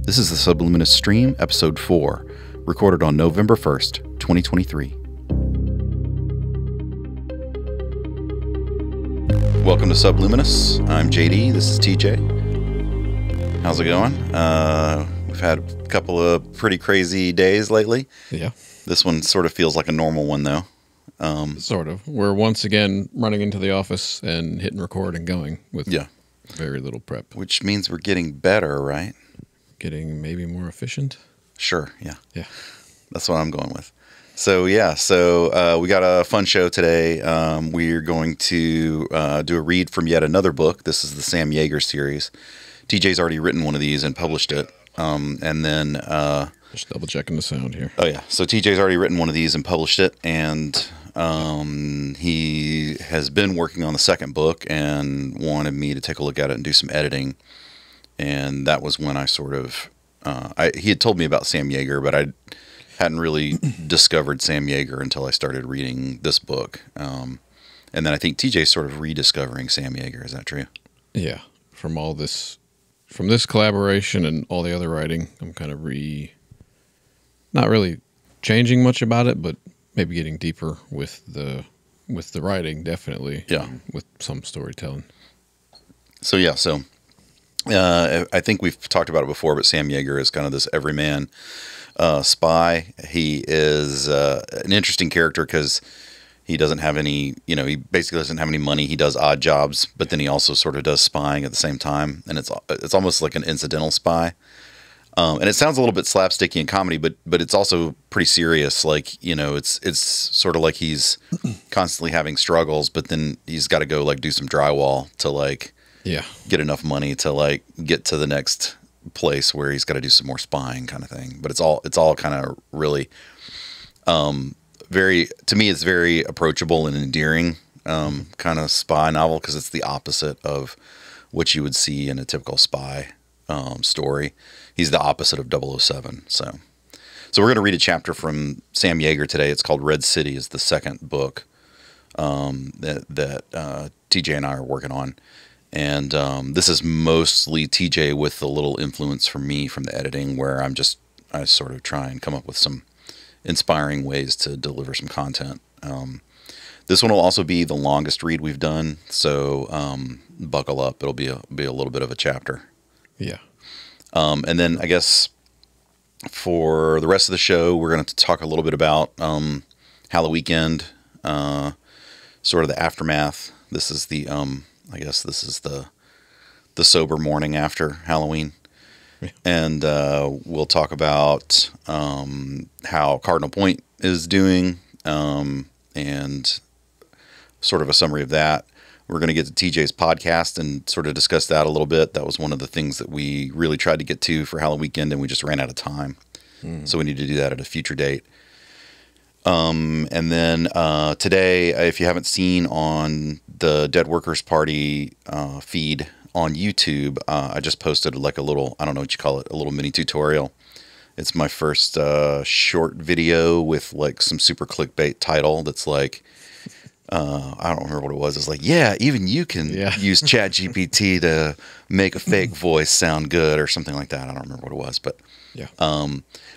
This is the Subluminous Stream, Episode 4, recorded on November 1st, 2023. Welcome to Subluminous. I'm JD. This is TJ. How's it going? We've had a couple of pretty crazy days lately. Yeah. This one sort of feels like a normal one, though. Sort of. We're once again running into the office and hitting record and going with very little prep. Which means we're getting better, right? Getting maybe more efficient? Sure, yeah. Yeah. That's what I'm going with. So we got a fun show today. We're going to do a read from yet another book. This is the Sam Jagger series. TJ's already written one of these and published it. And then... Just double checking the sound here. Oh, yeah. So TJ's already written one of these and published it. And he has been working on the second book and wanted me to take a look at it and do some editing. And that was when I sort of... he had told me about Sam Jagger, but I hadn't really discovered Sam Jagger until I started reading this book. And then I think TJ's sort of rediscovering Sam Jagger. Is that true? Yeah. From this collaboration and all the other writing, I'm kind of not really changing much about it, but maybe getting deeper with the writing, definitely. Yeah. With some storytelling. So I think we've talked about it before, but Sam Jagger is kind of this everyman spy. He is an interesting character because he doesn't have any, he basically doesn't have any money. He does odd jobs, but then he also sort of does spying at the same time, and it's almost like an incidental spy. And it sounds a little bit slapsticky in comedy, but it's also pretty serious. Like, it's sort of like he's constantly having struggles, but then he's got to go like do some drywall to get enough money to get to the next place where he's got to do some more spying kind of thing. But it's all kind of really, to me, it's very approachable and endearing kind of spy novel because it's the opposite of what you would see in a typical spy story. He's the opposite of 007. So we're going to read a chapter from Sam Jagger today. It's called Red City. Is the second book that TJ and I are working on. And this is mostly TJ with a little influence from me from the editing, where I sort of try and come up with some inspiring ways to deliver some content. This one will also be the longest read we've done, so buckle up. It'll be a little bit of a chapter. Yeah. And then I guess for the rest of the show, we're going to talk a little bit about Halloween, sort of the aftermath. This is the the sober morning after Halloween. Yeah. And we'll talk about how Cardinal Point is doing and sort of a summary of that. We're going to get to TJ's podcast and sort of discuss that a little bit. That was one of the things that we really tried to get to for Halloween, and we just ran out of time. So we need to do that at a future date. And then today, if you haven't seen on the Dead Workers Party feed on YouTube, I just posted like a little, I don't know what you call it, a little mini tutorial. It's my first short video with like some super clickbait title that's like, I don't remember what it was. It's like, even you can use ChatGPT to make a fake voice sound good or something like that. I don't remember what it was, but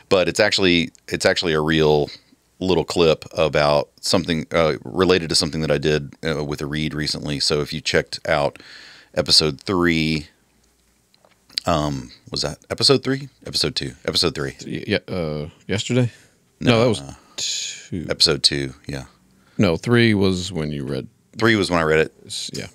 but it's actually a real little clip about something related to something that I did with a read recently. So if you checked out episode 3, was that episode 3? Episode 2? Episode 3. Yeah, yesterday? No, that was 2. Episode 2, yeah. No, 3 was when you read. 3 was when I read it. Yeah.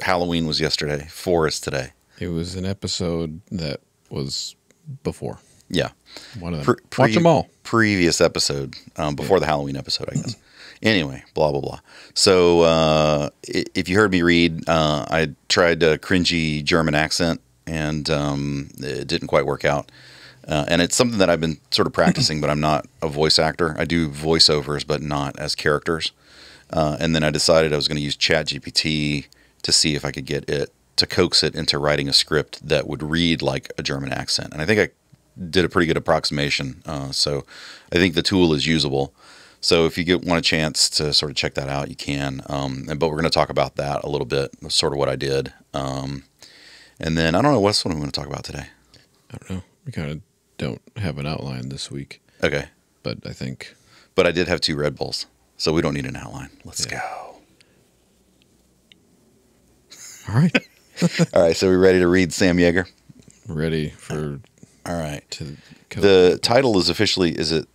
Halloween was yesterday. 4 is today. It was an episode that was before. Yeah. One of them. Watch them all. Previous episode, before the Halloween episode, I guess. Anyway, blah, blah, blah. So if you heard me read, I tried a cringy German accent, and it didn't quite work out. And it's something that I've been sort of practicing, but I'm not a voice actor. I do voiceovers, but not as characters. And then I decided I was going to use ChatGPT to see if I could get it to coax it into writing a script that would read like a German accent. And I think I did a pretty good approximation. So I think the tool is usable. So if you want a chance to sort of check that out, you can. But we're going to talk about that a little bit, sort of what I did. And then I don't know, what else we want to talk about today. I don't know. We kind of don't have an outline this week, Okay. but I think. But I did have 2 Red Bulls, so we don't need an outline. Let's go. All right. All right, so we ready to read Sam Jagger? Ready for. All right. Go. The title is officially, is it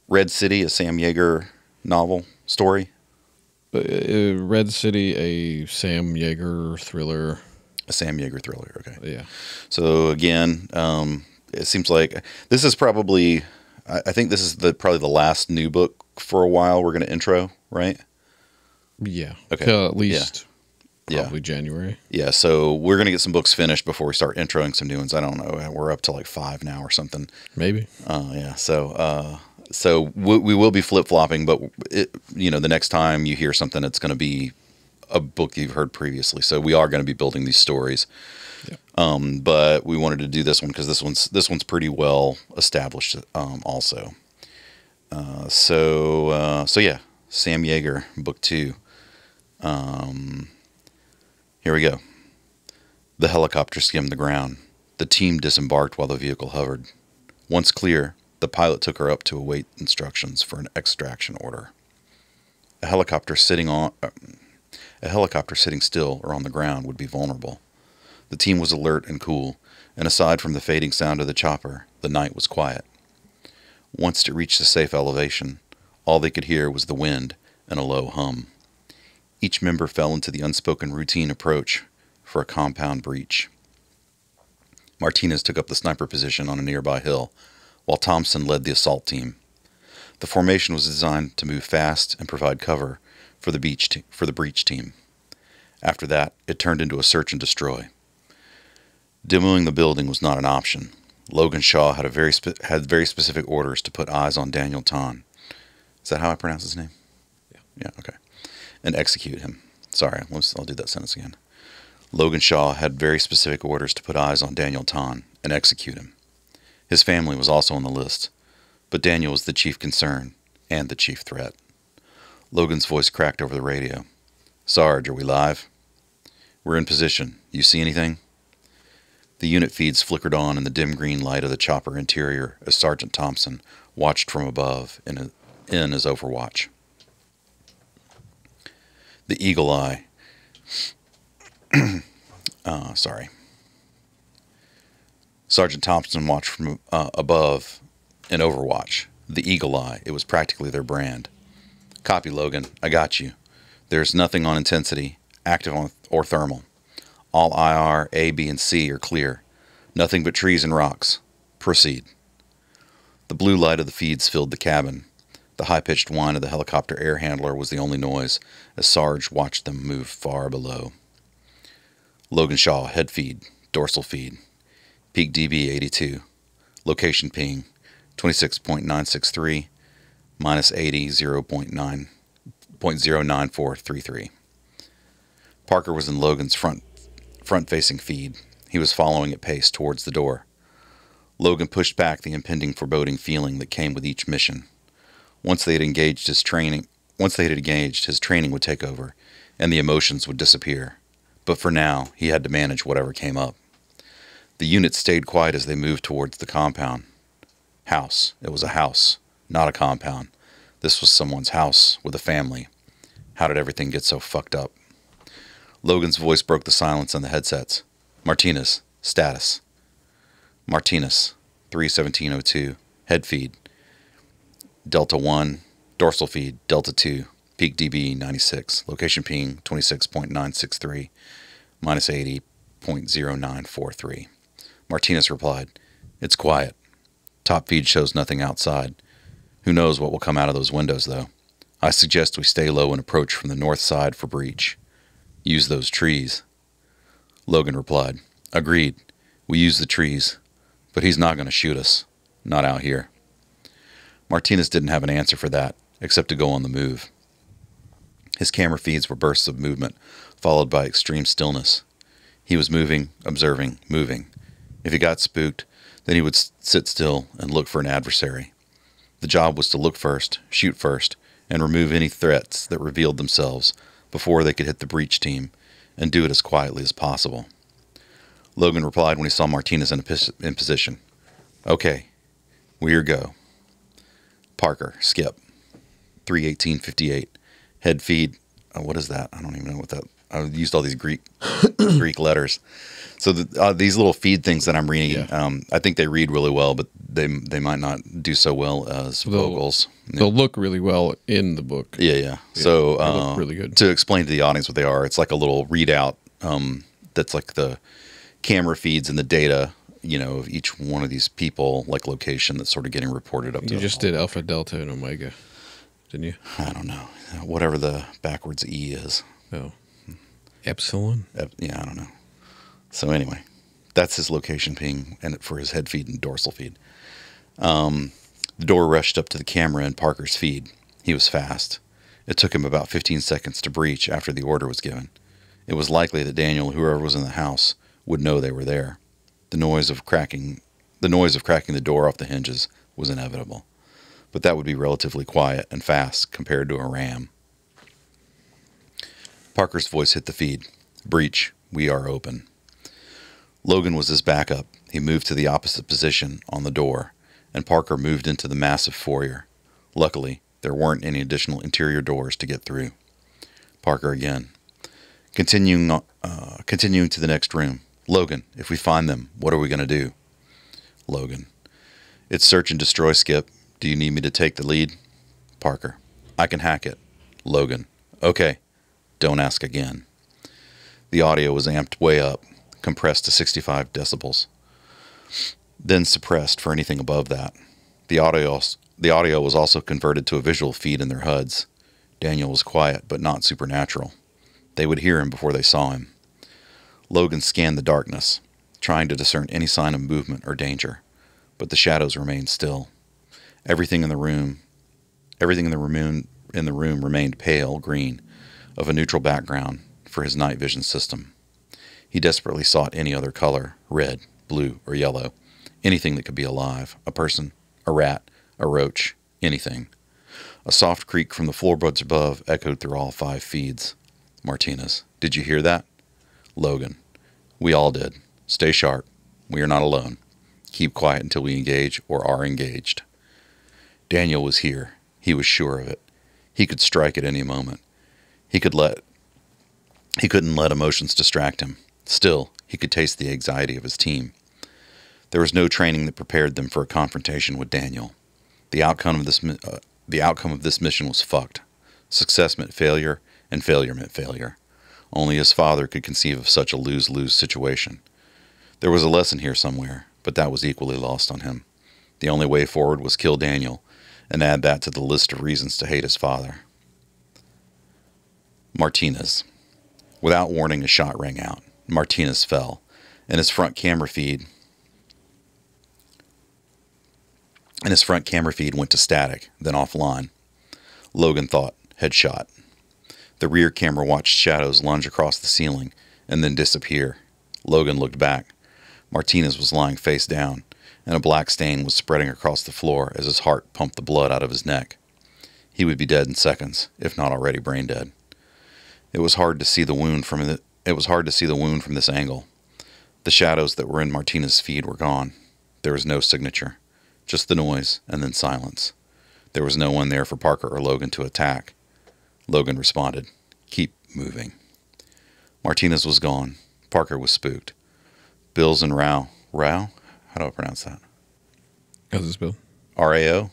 Red City, a Sam Jagger novel story? Red City, a Sam Jagger thriller. A Sam Jagger thriller, okay. Yeah. So again, it seems like this is probably, I think this is probably the last new book for a while we're going to intro, right? Yeah. Okay. Till at least Yeah. probably January. Yeah, so we're going to get some books finished before we start introing some new ones. I don't know. We're up to like 5 now or something. Maybe. Yeah, so we will be flip-flopping, but the next time you hear something, it's going to be a book you've heard previously. So we are going to be building these stories. Yeah. But we wanted to do this one because this one's pretty well established also. So yeah, Sam Jagger, book 2. Here we go. The helicopter skimmed the ground. The team disembarked while the vehicle hovered. Once clear, the pilot took her up to await instructions for an extraction order. A helicopter sitting still or on the ground would be vulnerable. The team was alert and cool, and aside from the fading sound of the chopper, the night was quiet. Once it reached a safe elevation, all they could hear was the wind and a low hum. Each member fell into the unspoken routine approach for a compound breach. Martinez took up the sniper position on a nearby hill, while Thompson led the assault team. The formation was designed to move fast and provide cover for the breach team. After that, it turned into a search and destroy. Demoing the building was not an option. Logan Shaw had very specific orders to put eyes on Daniel Tan. Is that how I pronounce his name? Yeah, okay. And execute him. Sorry, I'll do that sentence again. Logan Shaw had very specific orders to put eyes on Daniel Tan and execute him. His family was also on the list, but Daniel was the chief concern and the chief threat. Logan's voice cracked over the radio. "Sarge, are we live?" "We're in position. You see anything?" The unit feeds flickered on in the dim green light of the chopper interior as Sergeant Thompson watched from above in his overwatch. The eagle eye. Sergeant Thompson watched from above in Overwatch. The eagle eye. It was practically their brand. "Copy, Logan. I got you. There's nothing on intensity, active or thermal. All IR, A, B, and C are clear. Nothing but trees and rocks. Proceed." The blue light of the feeds filled the cabin. The high-pitched whine of the helicopter air handler was the only noise as Sarge watched them move far below. Logan Shaw, head feed, dorsal feed. Peak DB 82. Location ping 26.963, minus 80, 0.09433. Parker was in Logan's front-facing feed. He was following at pace towards the door. Logan pushed back the impending foreboding feeling that came with each mission. Once they had engaged, his training would take over, and the emotions would disappear. But for now, he had to manage whatever came up. The unit stayed quiet as they moved towards the compound. House. It was a house, not a compound. This was someone's house with a family. How did everything get so fucked up? Logan's voice broke the silence on the headsets. "Martinez, status." "Martinez, 31702, head feed. Delta 1, dorsal feed, Delta 2, peak DB 96, location ping 26.963, minus 80.0943. Martinez replied, "It's quiet. Top feed shows nothing outside. Who knows what will come out of those windows, though. I suggest we stay low and approach from the north side for breach. Use those trees." Logan replied, "Agreed. We use the trees. But he's not going to shoot us. Not out here." Martinez didn't have an answer for that, except to go on the move. His camera feeds were bursts of movement, followed by extreme stillness. He was moving, observing, moving. If he got spooked, then he would sit still and look for an adversary. The job was to look first, shoot first, and remove any threats that revealed themselves before they could hit the breach team, and do it as quietly as possible. Logan replied when he saw Martinez in position. Okay, we are go. Parker, skip. 3:18:58. Head feed. What is that? I don't even know what that. I used all these Greek letters. So these little feed things that I'm reading, I think they read really well, but they might not do so well as vocals. They'll look really well in the book. Yeah. So they look really good. To explain to the audience what they are, it's like a little readout that's like the camera feeds and the data, of each one of these people, like location that's sort of getting reported up to. You just did Alpha, Delta, and Omega, didn't you? I don't know. Whatever the backwards E is. Oh. Epsilon? Yeah, I don't know. So anyway, that's his location ping and for his head feed and dorsal feed. The door rushed up to the camera in Parker's feed. He was fast. It took him about 15 seconds to breach after the order was given. It was likely that Daniel, whoever was in the house, would know they were there. The noise of cracking the door off the hinges was inevitable. But that would be relatively quiet and fast compared to a ram. Parker's voice hit the feed. Breach. We are open. Logan was his backup. He moved to the opposite position on the door, and Parker moved into the massive foyer. Luckily, there weren't any additional interior doors to get through. Parker again. Continuing to the next room. Logan, if we find them, what are we going to do? Logan. It's search and destroy, Skip. Do you need me to take the lead? Parker. I can hack it. Logan. Okay. Don't ask again. The audio was amped way up, compressed to 65 decibels, then suppressed for anything above that. The audio was also converted to a visual feed in their HUDs. Daniel was quiet, but not supernatural. They would hear him before they saw him. Logan scanned the darkness, trying to discern any sign of movement or danger, but the shadows remained still. Everything in the room remained pale green, of a neutral background for his night vision system. He desperately sought any other color, red, blue, or yellow, anything that could be alive, a person, a rat, a roach, anything. A soft creak from the floorboards above echoed through all 5 feeds. Martinez, did you hear that? Logan, we all did. Stay sharp. We are not alone. Keep quiet until we engage or are engaged. Daniel was here. He was sure of it. He could strike at any moment. He couldn't let emotions distract him. Still, he could taste the anxiety of his team. There was no training that prepared them for a confrontation with Daniel. The outcome of this mission was fucked. Success meant failure, and failure meant failure. Only his father could conceive of such a lose-lose situation. There was a lesson here somewhere, but that was equally lost on him. The only way forward was kill Daniel, and add that to the list of reasons to hate his father. Martinez. Without warning, a shot rang out. Martinez fell, and his front camera feed went to static, then offline. Logan thought, headshot. The rear camera watched shadows lunge across the ceiling and then disappear. Logan looked back. Martinez was lying face down, and a black stain was spreading across the floor as his heart pumped the blood out of his neck. He would be dead in seconds, if not already brain dead. It was hard to see the wound from this angle. The shadows that were in Martinez's feed were gone. There was no signature, just the noise and then silence. There was no one there for Parker or Logan to attack. Logan responded, "Keep moving." Martinez was gone. Parker was spooked. Bills and Rao. How do I pronounce that? How's this Bill? R-A-O?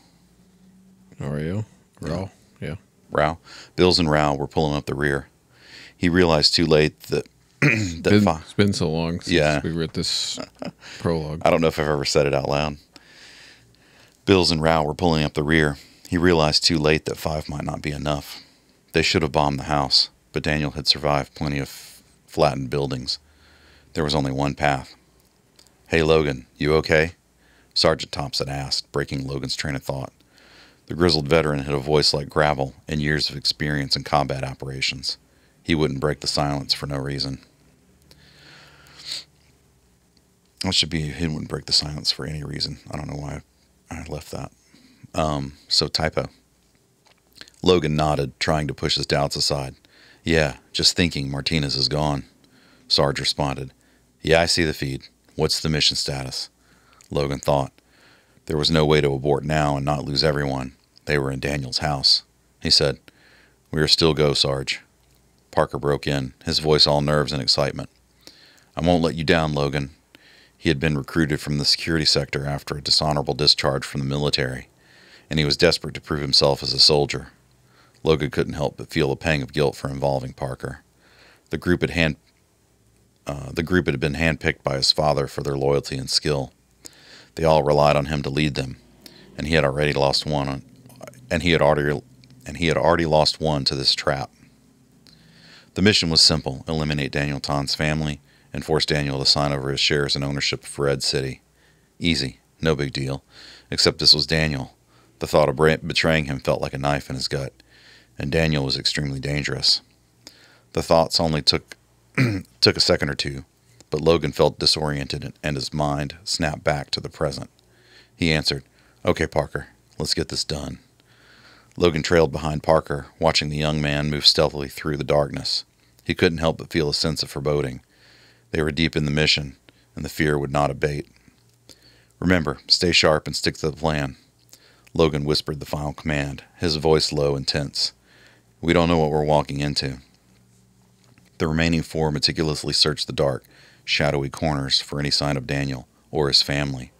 R-A-O? Rao? Yeah. Rao. Bills and Rao were pulling up the rear. He realized too late that... It's been so long since we read this prologue. I don't know if I've ever said it out loud. Bills and Rao were pulling up the rear. He realized too late that 5 might not be enough. They should have bombed the house, but Daniel had survived plenty of flattened buildings. There was only one path. "Hey, Logan, you okay?" Sergeant Thompson asked, breaking Logan's train of thought. The grizzled veteran had a voice like gravel and years of experience in combat operations. He wouldn't break the silence for no reason. He wouldn't break the silence for any reason. I don't know why I left that. So typo. Logan nodded, trying to push his doubts aside. "Yeah, just thinking Martinez is gone." Sarge responded. "Yeah, I see the feed. What's the mission status?" Logan thought. There was no way to abort now and not lose everyone. They were in Daniel's house. He said, "We are still go, Sarge." Parker broke in, his voice all nerves and excitement. "I won't let you down, Logan." He had been recruited from the security sector after a dishonorable discharge from the military, and he was desperate to prove himself as a soldier. Logan couldn't help but feel a pang of guilt for involving Parker. The group had been handpicked by his father for their loyalty and skill. They all relied on him to lead them, and he had already lost one. He had already lost one to this trap. The mission was simple: eliminate Daniel Tan's family and force Daniel to sign over his shares and ownership of Red City. Easy, no big deal. Except this was Daniel. The thought of betraying him felt like a knife in his gut, and Daniel was extremely dangerous. The thoughts only took a second or two, but Logan felt disoriented and his mind snapped back to the present. He answered, "Okay, Parker, let's get this done." Logan trailed behind Parker, watching the young man move stealthily through the darkness. He couldn't help but feel a sense of foreboding. They were deep in the mission, and the fear would not abate. "Remember, stay sharp and stick to the plan." Logan whispered the final command, his voice low and tense. "We don't know what we're walking into." The remaining four meticulously searched the dark, shadowy corners for any sign of Daniel or his family.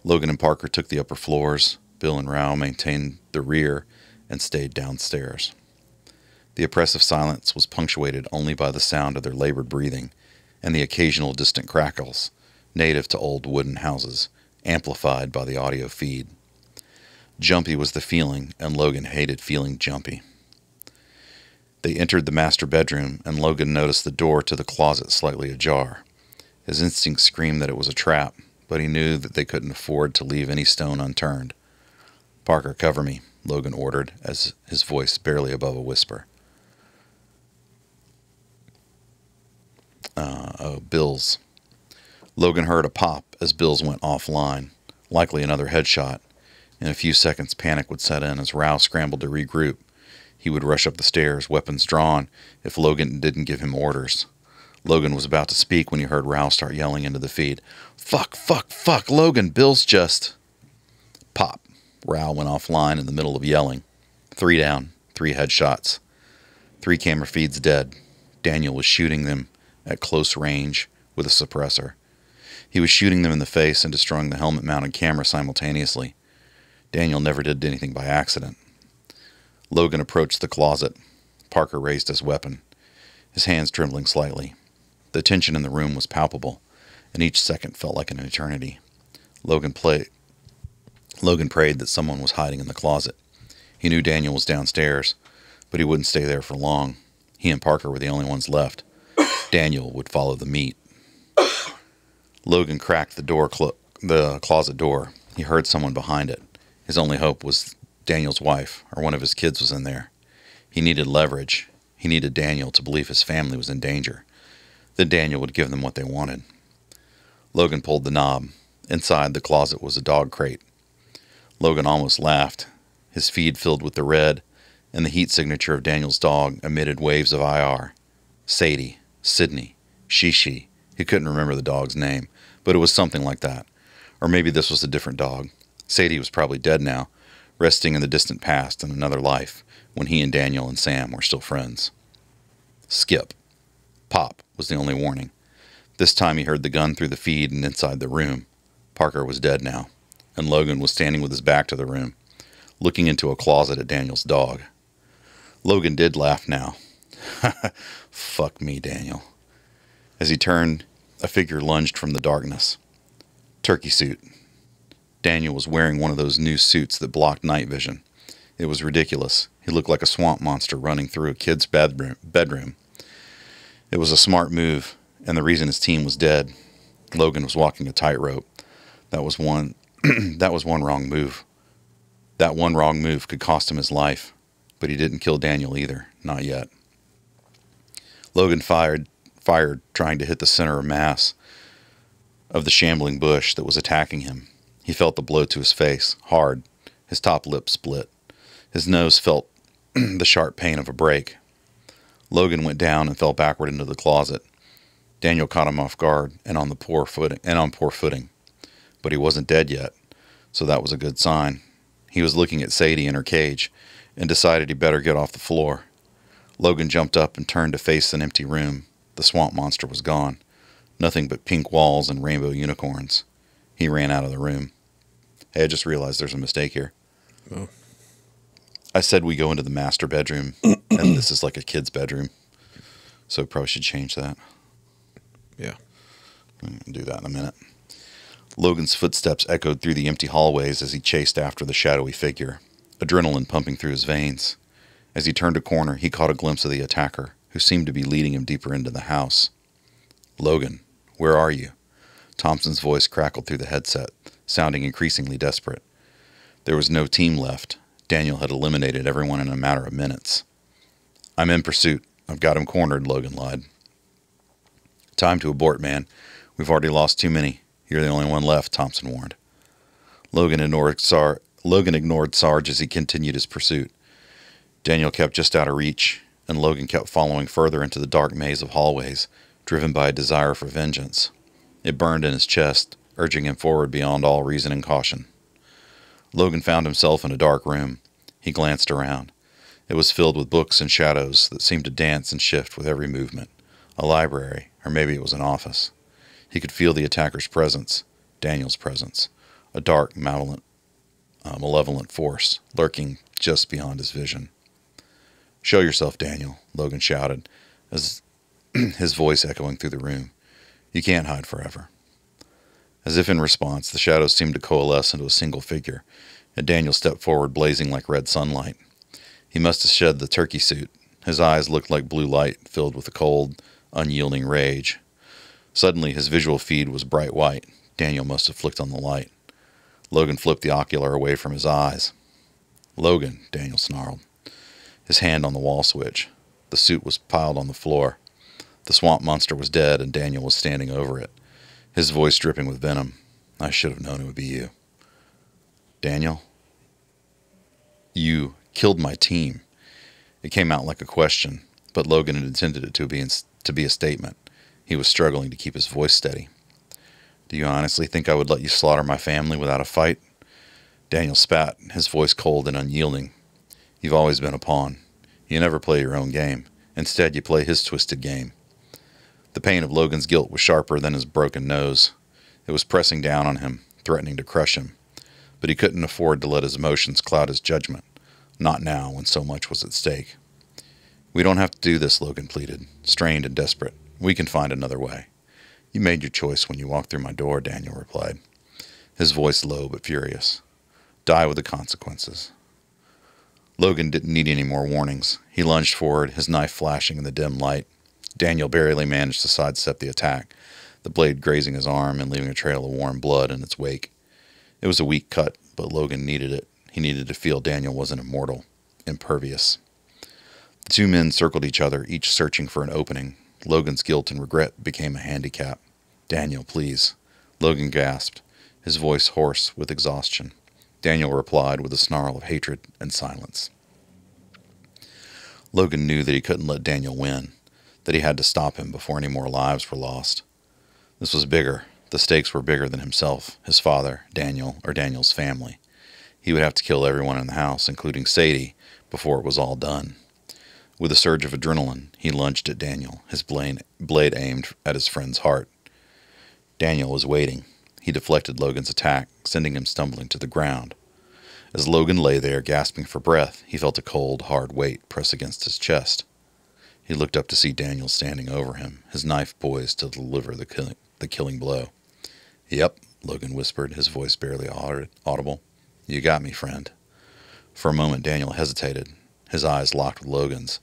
Logan and Parker took the upper floors. Bill and Rao maintained the rear and stayed downstairs. The oppressive silence was punctuated only by the sound of their labored breathing and the occasional distant crackles, native to old wooden houses, amplified by the audio feed. Jumpy was the feeling, and Logan hated feeling jumpy. They entered the master bedroom, and Logan noticed the door to the closet slightly ajar. His instinct screamed that it was a trap, but he knew that they couldn't afford to leave any stone unturned. "Parker, cover me," Logan ordered, as his voice barely above a whisper. Bill's. Logan heard a pop as Bill's went offline, likely another headshot. In a few seconds, panic would set in as Rao scrambled to regroup. He would rush up the stairs, weapons drawn, if Logan didn't give him orders. Logan was about to speak when he heard Rao start yelling into the feed. Fuck, Logan, Bill's just..." Pop. Rao went offline in the middle of yelling. 3 down, 3 headshots. 3 camera feeds dead. Daniel was shooting them at close range with a suppressor. He was shooting them in the face and destroying the helmet-mounted camera simultaneously. Daniel never did anything by accident. Logan approached the closet. Parker raised his weapon, his hands trembling slightly. The tension in the room was palpable, and each second felt like an eternity. Logan prayed that someone was hiding in the closet. He knew Daniel was downstairs, but he wouldn't stay there for long. He and Parker were the only ones left. Daniel would follow the meat. Logan cracked the closet door. He heard someone behind it. His only hope was Daniel's wife, or one of his kids was in there. He needed leverage. He needed Daniel to believe his family was in danger. Then Daniel would give them what they wanted. Logan pulled the knob. Inside the closet was a dog crate. Logan almost laughed. His feed filled with the red, and the heat signature of Daniel's dog emitted waves of IR. Sadie, Sydney, Shishi. He couldn't remember the dog's name, but it was something like that. Or maybe this was a different dog. Sadie was probably dead now, resting in the distant past in another life, when he and Daniel and Sam were still friends. Skip. Pop was the only warning. This time he heard the gun through the feed and inside the room. Parker was dead now, and Logan was standing with his back to the room, looking into a closet at Daniel's dog. Logan did laugh now. Fuck me, Daniel. As he turned, a figure lunged from the darkness. Turkey suit. Daniel was wearing one of those new suits that blocked night vision. It was ridiculous. He looked like a swamp monster running through a kid's bedroom. It was a smart move, and the reason his team was dead. Logan was walking a tightrope. That was one wrong move. That one wrong move could cost him his life, but he didn't kill Daniel either, not yet. Logan fired, trying to hit the center of mass of the shambling bush that was attacking him. He felt the blow to his face, hard. His top lip split. His nose felt the sharp pain of a break. Logan went down and fell backward into the closet. Daniel caught him off guard and on poor footing. But he wasn't dead yet. So that was a good sign. He was looking at Sadie in her cage and decided he better get off the floor. Logan jumped up and turned to face an empty room. The swamp monster was gone. Nothing but pink walls and rainbow unicorns. He ran out of the room. Hey, I just realized there's a mistake here. Oh. I said we go into the master bedroom, and this is like a kid's bedroom. So we probably should change that. Yeah. I'll do that in a minute. Logan's footsteps echoed through the empty hallways as he chased after the shadowy figure, adrenaline pumping through his veins. As he turned a corner, he caught a glimpse of the attacker, who seemed to be leading him deeper into the house. "Logan, where are you?" Thompson's voice crackled through the headset, sounding increasingly desperate. There was no team left. Daniel had eliminated everyone in a matter of minutes. "I'm in pursuit. I've got him cornered," Logan lied. "Time to abort, man. We've already lost too many. You're the only one left," Thompson warned. Logan ignored Sarge as he continued his pursuit. Daniel kept just out of reach, and Logan kept following further into the dark maze of hallways, driven by a desire for vengeance. It burned in his chest, urging him forward beyond all reason and caution. Logan found himself in a dark room. He glanced around. It was filled with books and shadows that seemed to dance and shift with every movement. A library, or maybe it was an office. He could feel the attacker's presence, Daniel's presence, a dark, malevolent force lurking just beyond his vision. "Show yourself, Daniel," Logan shouted, as his voice echoing through the room. "You can't hide forever." As if in response, the shadows seemed to coalesce into a single figure, and Daniel stepped forward, blazing like red sunlight. He must have shed the turkey suit. His eyes looked like blue light, filled with a cold, unyielding rage. Suddenly, his visual feed was bright white. Daniel must have flicked on the light. Logan flipped the ocular away from his eyes. "Logan," Daniel snarled, his hand on the wall switch. The suit was piled on the floor. The swamp monster was dead, and Daniel was standing over it, his voice dripping with venom. "I should have known it would be you." "Daniel, you killed my team." It came out like a question, but Logan had intended it to be a statement. He was struggling to keep his voice steady. "Do you honestly think I would let you slaughter my family without a fight?" Daniel spat, his voice cold and unyielding. "You've always been a pawn. You never play your own game. Instead, you play his twisted game." The pain of Logan's guilt was sharper than his broken nose. It was pressing down on him, threatening to crush him. But he couldn't afford to let his emotions cloud his judgment. Not now, when so much was at stake. "We don't have to do this," Logan pleaded, strained and desperate. "We can find another way." "You made your choice when you walked through my door," Daniel replied, his voice low but furious. "Die with the consequences." Logan didn't need any more warnings. He lunged forward, his knife flashing in the dim light. Daniel barely managed to sidestep the attack, the blade grazing his arm and leaving a trail of warm blood in its wake. It was a weak cut, but Logan needed it. He needed to feel Daniel wasn't immortal, impervious. The two men circled each other, each searching for an opening. Logan's guilt and regret became a handicap. "Daniel, please." Logan gasped, his voice hoarse with exhaustion. Daniel replied with a snarl of hatred and silence. Logan knew that he couldn't let Daniel win, that he had to stop him before any more lives were lost. This was bigger. The stakes were bigger than himself, his father, Daniel, or Daniel's family. He would have to kill everyone in the house, including Sadie, before it was all done. With a surge of adrenaline, he lunged at Daniel, his blade aimed at his friend's heart. Daniel was waiting. He deflected Logan's attack, sending him stumbling to the ground. As Logan lay there, gasping for breath, he felt a cold, hard weight press against his chest. He looked up to see Daniel standing over him, his knife poised to deliver the killing blow. "Yep," Logan whispered, his voice barely audible. "You got me, friend." For a moment, Daniel hesitated, his eyes locked with Logan's.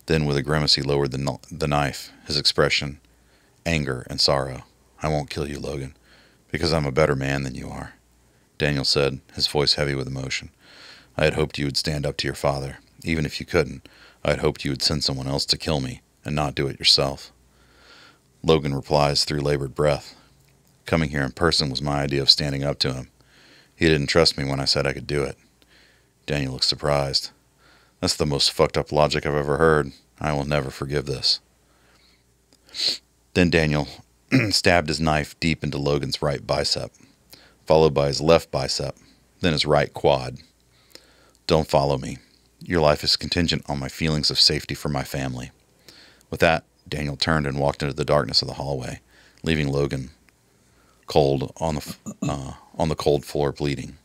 Then, with a grimace, he lowered the knife, his expression anger and sorrow. "I won't kill you, Logan, because I'm a better man than you are," Daniel said, his voice heavy with emotion. "I had hoped you would stand up to your father. Even if you couldn't, I had hoped you would send someone else to kill me and not do it yourself." Logan replies through labored breath. "Coming here in person was my idea of standing up to him. He didn't trust me when I said I could do it." Daniel looked surprised. "That's the most fucked up logic I've ever heard. I will never forgive this." Then Daniel stabbed his knife deep into Logan's right bicep, followed by his left bicep. then his right quad. Don't follow me. Your life is contingent on my feelings of safety for my family. With that, Daniel turned and walked into the darkness of the hallway, leaving Logan cold on the cold floor, bleeding.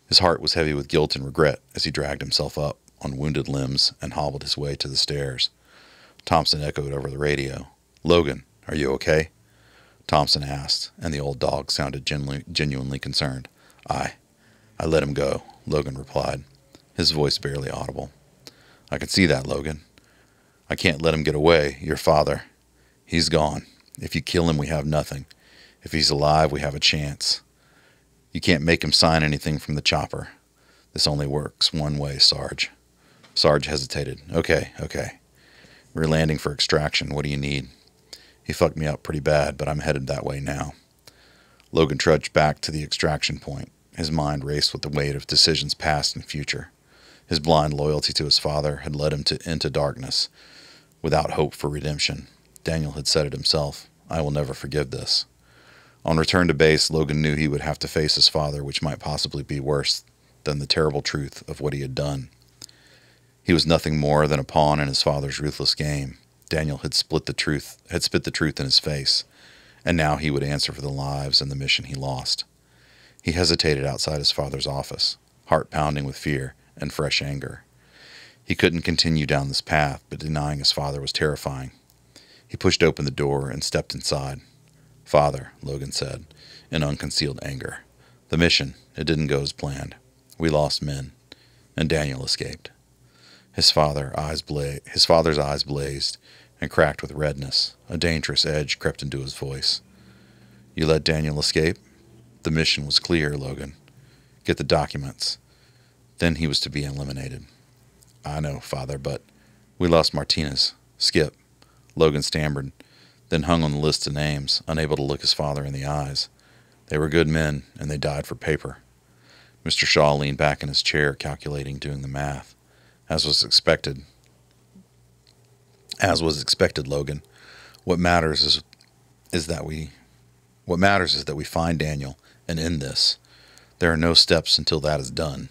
His heart was heavy with guilt and regret as he dragged himself up on wounded limbs and hobbled his way to the stairs. Thompson echoed over the radio. "Logan, are you okay?" Thompson asked, and the old dog sounded genuinely concerned. I let him go," Logan replied, his voice barely audible. "I can see that, Logan. I can't let him get away. Your father. He's gone. If you kill him, we have nothing. If he's alive, we have a chance. You can't make him sign anything from the chopper. This only works one way, Sarge." Sarge hesitated. Okay. We're landing for extraction. What do you need?" "He fucked me up pretty bad, but I'm headed that way now." Logan trudged back to the extraction point. His mind raced with the weight of decisions past and future. His blind loyalty to his father had led him into darkness, without hope for redemption. Daniel had said it himself, "I will never forgive this." On return to base, Logan knew he would have to face his father, which might possibly be worse than the terrible truth of what he had done. He was nothing more than a pawn in his father's ruthless game. Daniel had spit the truth in his face, and now he would answer for the lives and the mission he lost. He hesitated outside his father's office, heart pounding with fear and fresh anger. He couldn't continue down this path, but denying his father was terrifying. He pushed open the door and stepped inside. "Father," Logan said, in unconcealed anger. "The mission, it didn't go as planned. We lost men, and Daniel escaped." His father's eyes blazed and cracked with redness. A dangerous edge crept into his voice. "You let Daniel escape?" "The mission was clear, Logan. Get the documents. Then he was to be eliminated." "I know, Father, but we lost Martinez, Skip." Logan stammered, then hung on the list of names, unable to look his father in the eyes. "They were good men, and they died for paper." Mr. Shaw leaned back in his chair, calculating, doing the math. As was expected, Logan. What matters is that we find Daniel and end this. There are no steps until that is done.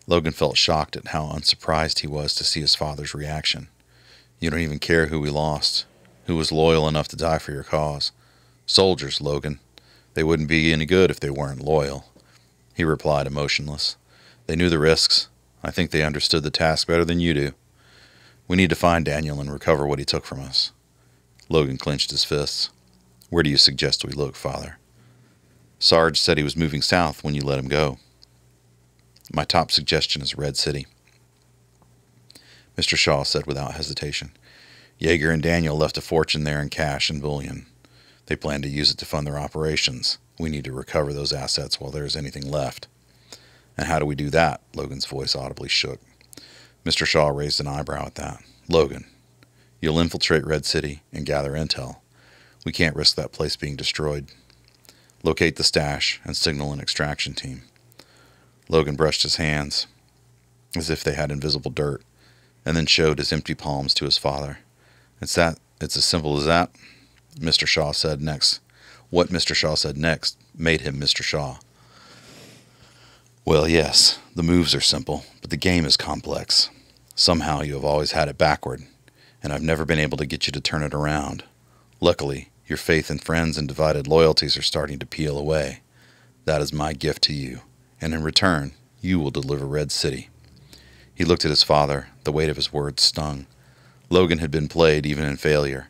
Logan felt shocked at how unsurprised he was to see his father's reaction. "You don't even care who we lost, who was loyal enough to die for your cause." "Soldiers, Logan. They wouldn't be any good if they weren't loyal," he replied, emotionless. "They knew the risks. I think they understood the task better than you do. We need to find Daniel and recover what he took from us." Logan clenched his fists. "Where do you suggest we look, Father?" "Sarge said he was moving south when you let him go." "My top suggestion is Red City," Mr. Shaw said without hesitation. "Jaeger and Daniel left a fortune there in cash and bullion. They plan to use it to fund their operations. We need to recover those assets while there is anything left." "And how do we do that?" Logan's voice audibly shook. Mr. Shaw raised an eyebrow at that. "Logan, you'll infiltrate Red City and gather intel. We can't risk that place being destroyed. Locate the stash and signal an extraction team." Logan brushed his hands as if they had invisible dirt, and then showed his empty palms to his father. It's as simple as that," Mr. Shaw said next. What Mr. Shaw said next made him Mr. Shaw. "Well, yes, the moves are simple, but the game is complex. Somehow you have always had it backward, and I've never been able to get you to turn it around. Luckily, your faith in friends and divided loyalties are starting to peel away. That is my gift to you, and in return, you will deliver Red City." He looked at his father. The weight of his words stung. Logan had been played even in failure.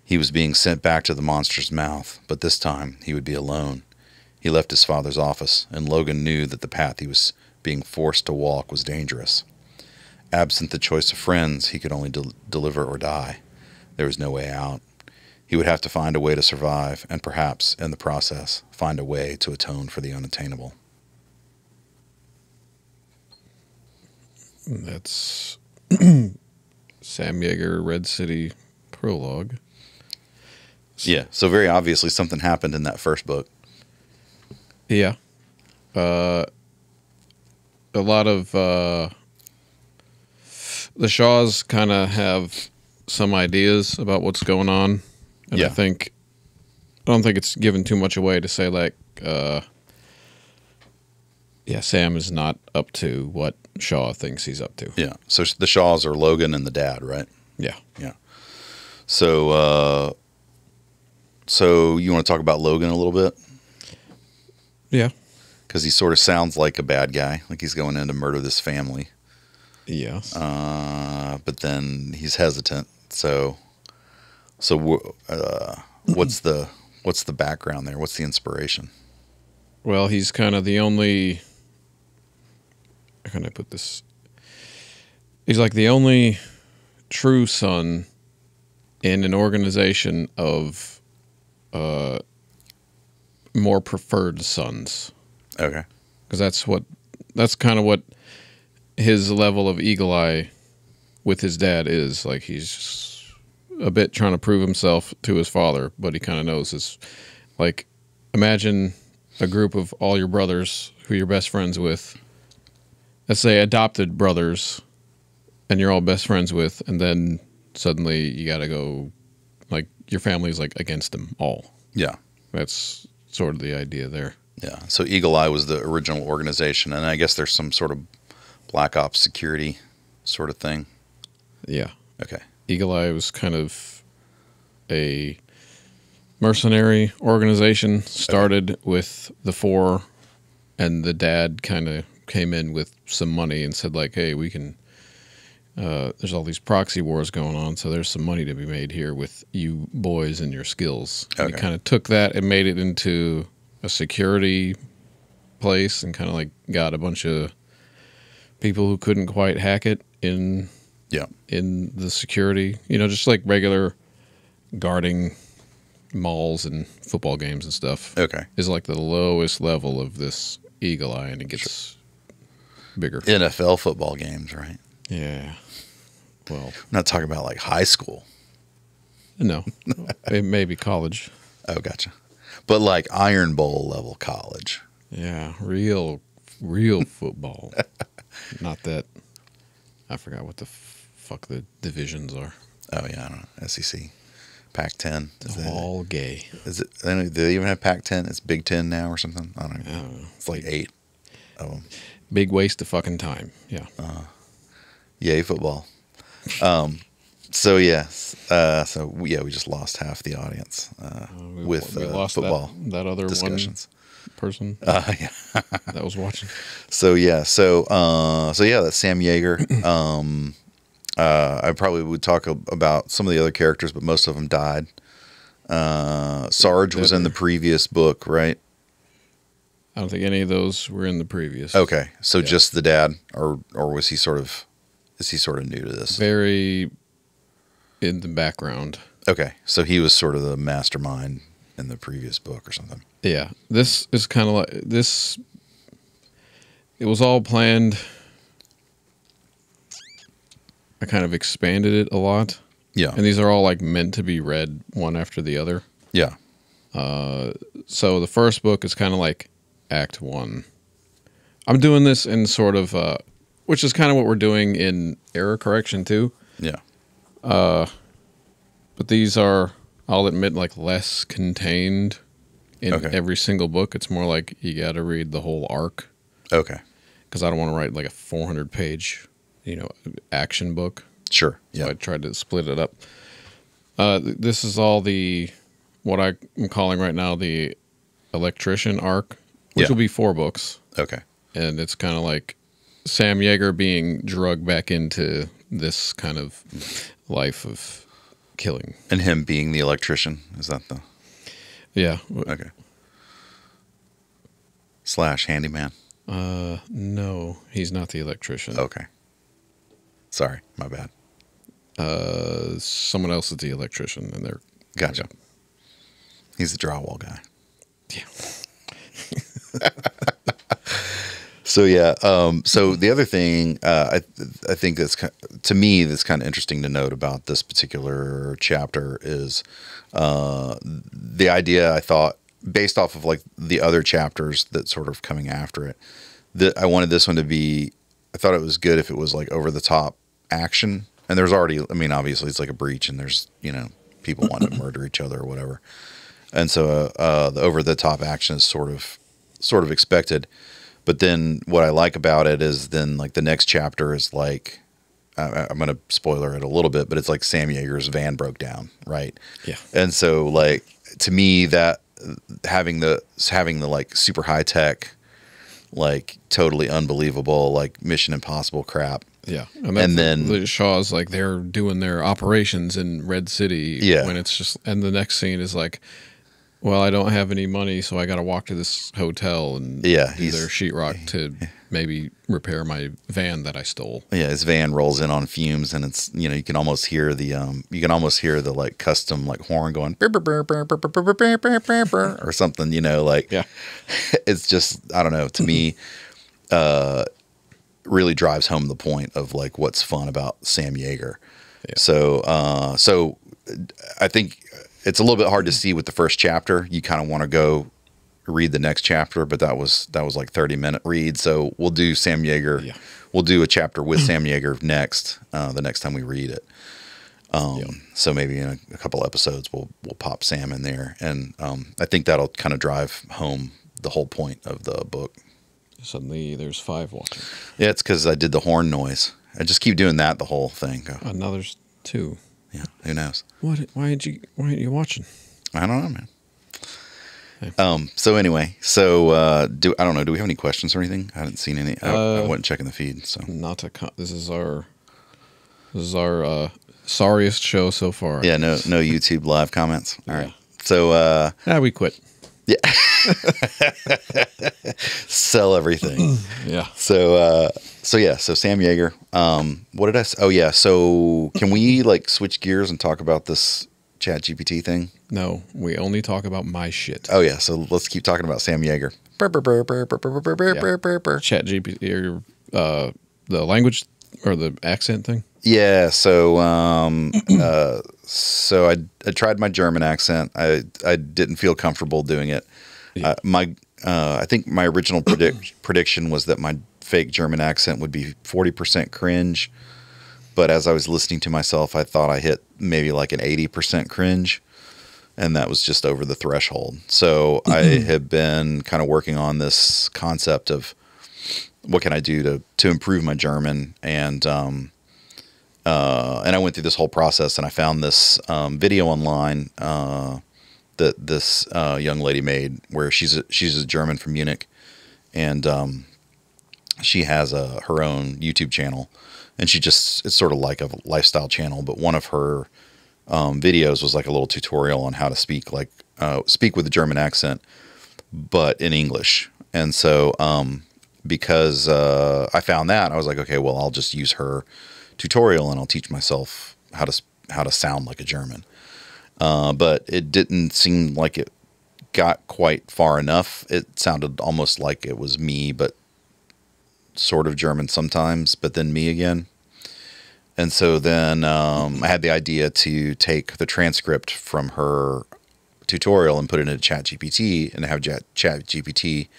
He was being sent back to the monster's mouth, but this time he would be alone. He left his father's office, and Logan knew that the path he was being forced to walk was dangerous. Absent the choice of friends, he could only deliver or die. There was no way out. He would have to find a way to survive, and perhaps, in the process, find a way to atone for the unattainable. That's Sam Jagger, Red City prologue. Yeah, so very obviously something happened in that first book. Yeah. A lot of the Shaws kind of have some ideas about what's going on. And Yeah. I don't think it's given too much away to say, like, Yeah, Sam is not up to what Shaw thinks he's up to. Yeah. So the Shaws are Logan and the dad, right? Yeah. Yeah. So, so you want to talk about Logan a little bit? Yeah. Because he sort of sounds like a bad guy, like he's going in to murder this family. Yes. But then he's hesitant. So what's the background there? What's the inspiration? Well, he's kind of the only. How can I put this? He's like the only true son in an organization of more preferred sons. Okay. Because that's kind of what his level of eagle eye with his dad is. Like, he's a bit trying to prove himself to his father, but he kind of knows his, like, imagine a group of all your brothers who you're best friends with. Let's say adopted brothers, and you're all best friends with, and then suddenly you got to go, like, your family's like against them all. Yeah. That's sort of the idea there. Yeah. So Eagle Eye was the original organization, and I guess there's some sort of Black Ops security sort of thing. Yeah. Okay. Eagle Eye was kind of a mercenary organization, started with the four, and the dad kind of came in with some money and said, like, hey, we can, there's all these proxy wars going on, so there's some money to be made here with you boys and your skills. Okay. And he kind of took that and made it into a security place and kind of like got a bunch of people who couldn't quite hack it in the security, just like regular guarding malls and football games and stuff. Okay. Is like the lowest level of this Eagle Eye, and it gets bigger. NFL football games, right? Yeah. Well, I'm not talking about like high school. no, maybe college. Oh, gotcha. But like Iron Bowl level college. Yeah, real football. Not that. I forgot what the fuck the divisions are. Oh yeah, I don't know. SEC, Pac-10. All gay. Is it? Do they even have Pac-10? It's Big Ten now or something. I don't know. know. It's like 8 of them. Big waste of fucking time. Yeah. Yay football. So yes. We just lost half the audience with we lost football that other discussions. one person Yeah. that was watching. So that's Sam Jagger. I probably would talk about some of the other characters, but most of them died. Sarge was in the previous book, right? I don't think any of those were in the previous. Okay, so just the dad, or was he sort of? Is he sort of new to this? Very in the background. Okay, so he was sort of the mastermind in the previous book or something. Yeah, this is kind of like this. It was all planned. I kind of expanded it a lot. Yeah, and these are all like meant to be read one after the other. Yeah. So the first book is kind of like Act 1. I'm doing this in sort of, which is kind of what we're doing in Error Correction too. Yeah. But these are, I'll admit, like less contained in every single book. It's more like you got to read the whole arc. Okay. Because I don't want to write like a 400-page, action book. Sure. So I tried to split it up. This is all what I'm calling right now the electrician arc, which will be 4 books. Okay. And it's kind of like Sam Jagger being drugged back into this kind of life of killing. And him being the electrician. Is that the... Yeah. Okay. / handyman. No, he's not the electrician. Okay. Sorry, my bad. Someone else is the electrician, and they're... Gotcha. He's the drywall guy. Yeah. So the other thing I think that's to me that's kind of interesting to note about this particular chapter is the idea I thought based off of like the other chapters that sort of coming after it that I wanted this one to be. I thought it was good if it was like over the top action, and there's already, I mean, obviously it's like a breach, and there's people wanting to murder each other or whatever, and so the over the top action is sort of expected. But then what I like about it is then like the next chapter is like, I'm going to spoiler it a little bit, but it's like Sam Jagger's van broke down, right? Yeah. And so like to me that having the like super high tech, like totally unbelievable, like Mission Impossible crap. Yeah. And then the Shaw's like they're doing their operations in Red City. Yeah. When it's just, and the next scene is like, well, I don't have any money, so I got to walk to this hotel and do their sheetrock to maybe repair my van that I stole. Yeah, his van rolls in on fumes, and it's, you know, you can almost hear the like custom like horn going "Brr, brr, brr, brr, brr, brr, brr, brr, brr, brr, brr," or something, you know, like it's just, I don't know, to me, really drives home the point of like what's fun about Sam Jagger. Yeah. So I think it's a little bit hard to see with the first chapter. You kind of want to go read the next chapter, but that was like 30-minute read. So we'll do Sam Jagger. Yeah. We'll do a chapter with Sam Jagger next, the next time we read it. So maybe in a couple episodes we'll pop Sam in there, and I think that'll kind of drive home the whole point of the book. Suddenly there's 5 watching. Yeah, it's because I did the horn noise. I just keep doing that the whole thing. Now there's 2. Yeah, who knows? What? Why aren't you watching? I don't know, man. Hey. So anyway, I don't know. Do we have any questions or anything? I hadn't seen any. I wasn't checking the feed. So this is our sorriest show so far. Yeah, no YouTube live comments. All right. So we quit. Yeah. Sell everything. Yeah. So Sam Jagger. What did I say? Oh yeah. So can we like switch gears and talk about this ChatGPT thing? No, we only talk about my shit. Oh yeah. So let's keep talking about Sam Jagger. ChatGPT, or the language or the accent thing. Yeah. So I tried my German accent. I didn't feel comfortable doing it. Yeah. I think my original prediction was that my fake German accent would be 40% cringe, but as I was listening to myself, I thought I hit maybe like an 80% cringe, and that was just over the threshold. So I have been kind of working on this concept of what can I do to improve my German, and I went through this whole process, and I found this video online that this young lady made, where she's a German from Munich, and she has her own YouTube channel, and it's sort of like a lifestyle channel, but one of her videos was like a little tutorial on how to speak with a German accent, but in English. And so because I found that, I was like, okay, well, I'll just use her tutorial and I'll teach myself how to sound like a German. But it didn't seem like it got quite far enough. It sounded almost like it was me, but sort of German sometimes, but then me again. And so then I had the idea to take the transcript from her tutorial and put it into ChatGPT and have ChatGPT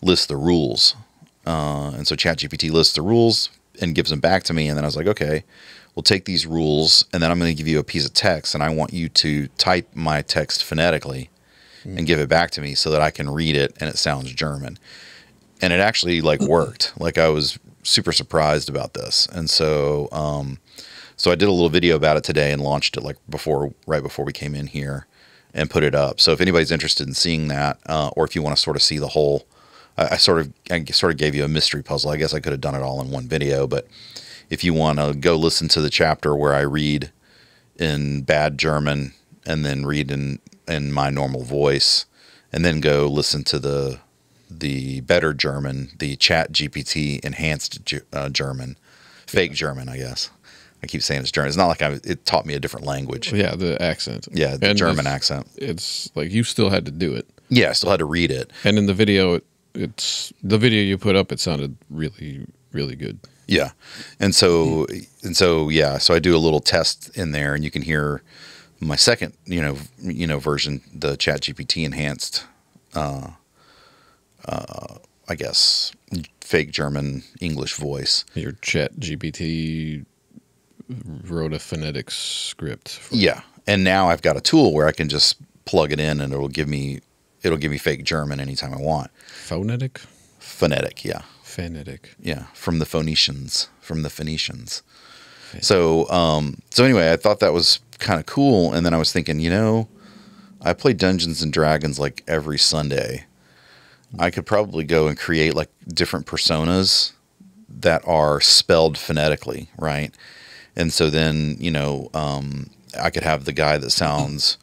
list the rules. And so ChatGPT lists the rules and gives them back to me. And then I was like, okay, we'll take these rules, and then I'm going to give you a piece of text, and I want you to type my text phonetically and give it back to me so that I can read it and it sounds German. And it actually like worked. Like, I was super surprised about this. And so so I did a little video about it today and launched it like right before we came in here and put it up. So if anybody's interested in seeing that, or if you want to sort of see the whole, I sort of gave you a mystery puzzle. I guess I could have done it all in one video, but if you want to go listen to the chapter where I read in bad German and then read in my normal voice, and then go listen to the better German, the ChatGPT-Enhanced German, fake German, I guess. I keep saying it's German. It's not like it taught me a different language. Well, yeah, the accent. Yeah, the German accent. It's like you still had to do it. Yeah, I still had to read it. And in the video, the video you put up, it sounded really, really good. Yeah. And so yeah, so I do a little test in there, and you can hear my second, version, the ChatGPT-Enhanced, I guess, fake German English voice. Your ChatGPT wrote a phonetic script. Yeah. And now I've got a tool where I can just plug it in, and it'll give me fake German anytime I want. Phonetic? Phonetic, yeah. Phonetic. Yeah, from the Phoenicians. So, so anyway, I thought that was kind of cool. And then I was thinking, I play Dungeons and Dragons like every Sunday. I could probably go and create like different personas that are spelled phonetically, right? And so then, I could have the guy that sounds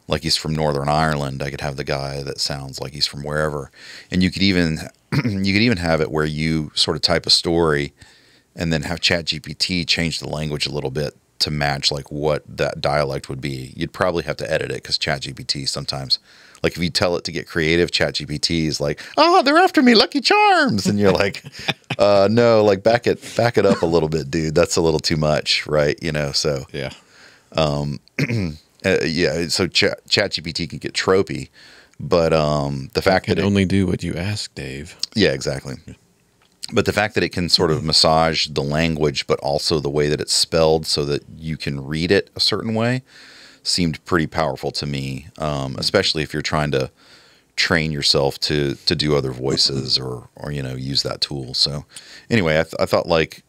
like he's from Northern Ireland. I could have the guy that sounds like he's from wherever. And you could even have it where you sort of type a story and then have ChatGPT change the language a little bit to match like what that dialect would be. You'd probably have to edit it because ChatGPT sometimes, like if you tell it to get creative, ChatGPT is like, "Oh, they're after me, Lucky Charms," and you're like, "No, like back it up a little bit, dude. That's a little too much, right?" So Yeah. yeah. So ChatGPT can get tropey, but the fact Can that only do what you ask, Dave. yeah, exactly. But the fact that it can sort of massage the language, but also the way that it's spelled so that you can read it a certain way seemed pretty powerful to me, especially if you're trying to train yourself to do other voices or use that tool. So anyway, I thought like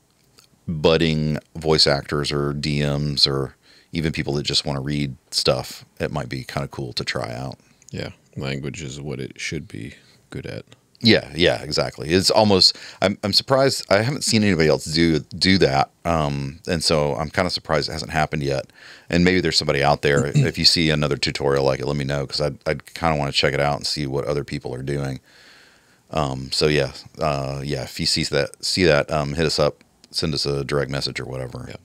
budding voice actors or DMs or even people that just want to read stuff, it might be kind of cool to try out. Yeah. Language is what it should be good at. Yeah, exactly. It's almost. I'm surprised. I haven't seen anybody else do that, and so I'm kind of surprised it hasn't happened yet. And maybe there's somebody out there. If you see another tutorial like it, let me know because I'd kind of want to check it out and see what other people are doing. So yeah. If you see that, hit us up, send us a direct message or whatever. Yeah.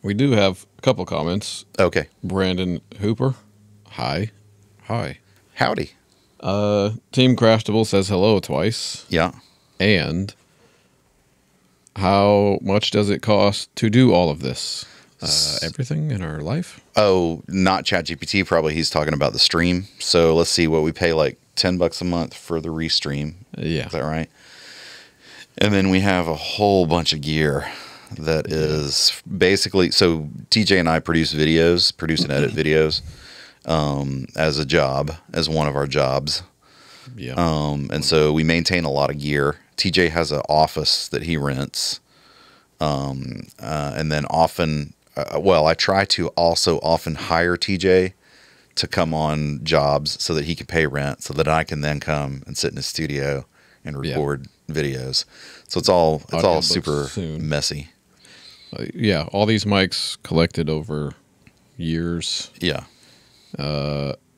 We do have a couple comments. Okay. Brandon Hooper. Hi. Howdy. Team Craftable says hello twice. Yeah. And how much does it cost to do all of this? Everything in our life? Oh, not ChatGPT. Probably he's talking about the stream. So let's see what we pay, like $10 a month for the restream. Yeah. Is that right? And then we have a whole bunch of gear that is basically, so TJ and I produce and edit videos as a job, as one of our jobs. Yeah. And so we maintain a lot of gear. TJ has an office that he rents. And then often, I try to also often hire TJ to come on jobs so that he can pay rent so that I can then come and sit in his studio and record videos. So it's all super messy. Yeah. All these mics collected over years. Yeah.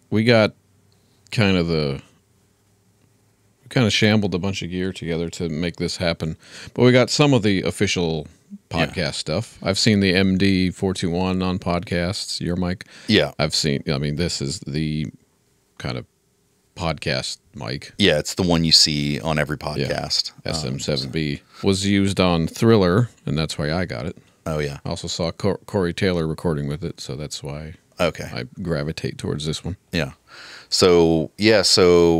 We got kind of shambled a bunch of gear together to make this happen, but we got some of the official podcast stuff. I've seen the MD421 on podcasts, your mic. Yeah. This is the kind of podcast mic. Yeah, it's the one you see on every podcast. Yeah. SM7B was used on Thriller, and that's why I got it. Oh, yeah. I also saw Corey Taylor recording with it, so that's why I gravitate towards this one. Yeah. So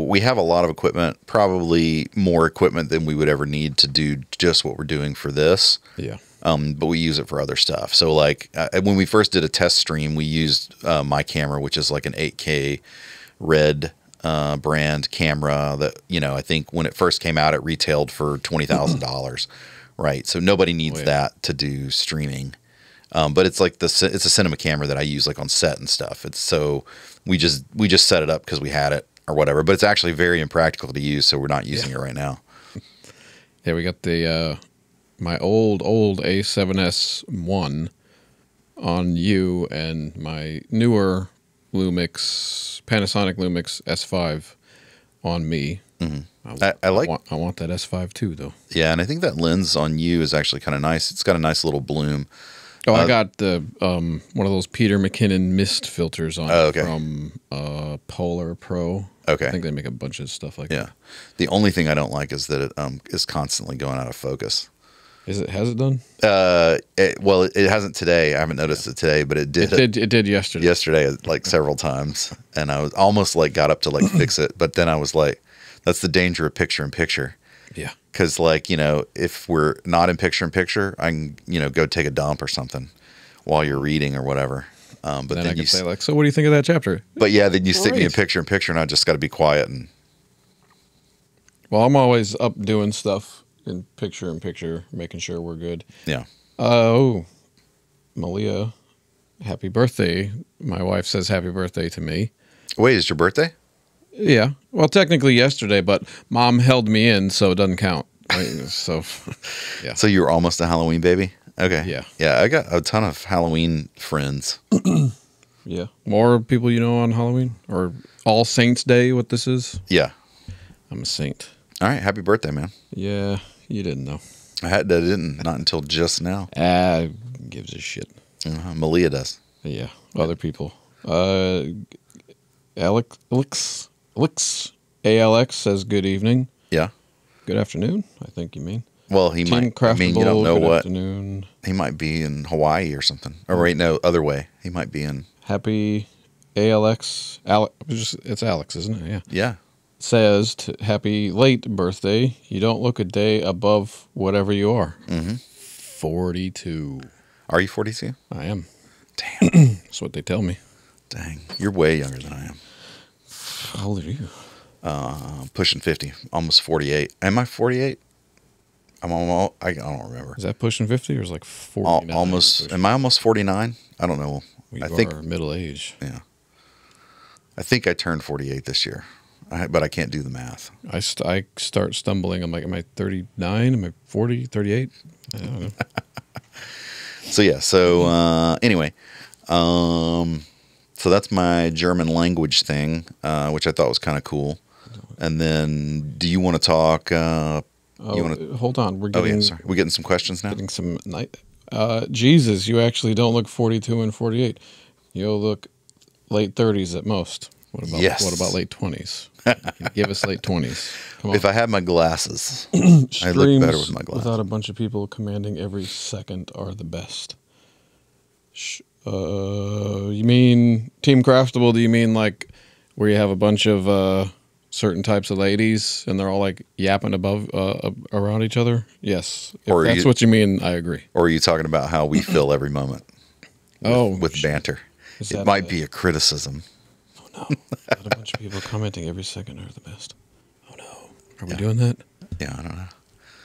we have a lot of equipment, probably more equipment than we would ever need to do just what we're doing for this. Yeah. But we use it for other stuff. So like when we first did a test stream, we used my camera, which is like an 8K Red brand camera that, I think when it first came out, it retailed for $20,000. Right. So nobody needs that to do streaming. But it's like it's a cinema camera that I use like on set and stuff. It's so we just set it up because we had it or whatever. But it's actually very impractical to use, so we're not using it right now. Yeah, we got the my old A7S1 on you and my newer Panasonic Lumix S5 on me. Mm-hmm. I want that S5 too, though. Yeah, and I think that lens on you is actually kind of nice. It's got a nice little bloom. Oh, I got the one of those Peter McKinnon mist filters on from Polar Pro. Okay. I think they make a bunch of stuff like that. Yeah. The only thing I don't like is that it is constantly going out of focus. Has it done? It hasn't today. I haven't noticed it today, but it did. It did yesterday. Yesterday, like several times, and I was almost like got up to like fix it, but then I was like, "That's the danger of picture in picture." Yeah. Because if we're not in picture in picture, I can go take a dump or something while you're reading or whatever. But then I can say like, so what do you think of that chapter? But yeah, then you stick me in picture, and I just got to be quiet and. Well, I'm always up doing stuff in picture, making sure we're good. Yeah. Oh, Malia, happy birthday. My wife says happy birthday to me. Wait, is your birthday? Yeah. Well, technically yesterday, but Mom held me in, so it doesn't count. Right? So, yeah. So you were almost a Halloween baby? Okay. Yeah. Yeah, I got a ton of Halloween friends. Yeah. More people you know on Halloween? Or All Saints Day, what this is? Yeah. I'm a saint. All right. Happy birthday, man. Yeah, you didn't know. I didn't. Not until just now. Gives a shit. Malia does. Yeah, other people. Alex, ALX says good evening. Yeah. Good afternoon, I think you mean. Well, he Team might. I mean, you don't know good what. Afternoon. He might be in Hawaii or something. Or wait, no, other way. He might be in. Happy ALX. It's Alex, isn't it? Yeah. Yeah. Says happy late birthday. You don't look a day above whatever you are. 42. Are you 42? I am. Damn. That's what they tell me. Dang. You're way younger than I am. How old are you? Pushing 50. Almost 48. Am I 48? I don't remember. Is that pushing 50 or is it like 49? Almost. Am I almost 49? I don't know. You I think are middle age. Yeah. I think I turned 48 this year, but I can't do the math. I start stumbling. I'm like, am I 39? Am I 40, 38? I don't know. So yeah. So anyway, so that's my German language thing, which I thought was kind of cool. And then, do you want to talk? Hold on. We're getting. Oh yeah, sorry. We're getting some questions now. Getting some night. Jesus, you actually don't look 42 and 48. You'll look late 30s at most. What about Yes. What about late 20s? Give us late 20s. Come on. If I had my glasses, I look better with my glasses. Without a bunch of people commanding every second are the best. You mean Team Craftable? Do you mean like where you have a bunch of certain types of ladies and they're all like yapping around each other? Yes. If that's what you mean, I agree. Or are you talking about how we fill every moment with banter? It might be a criticism. Oh no. Not a bunch of people commenting every second are the best. Oh no. Are we doing that? Yeah, I don't know.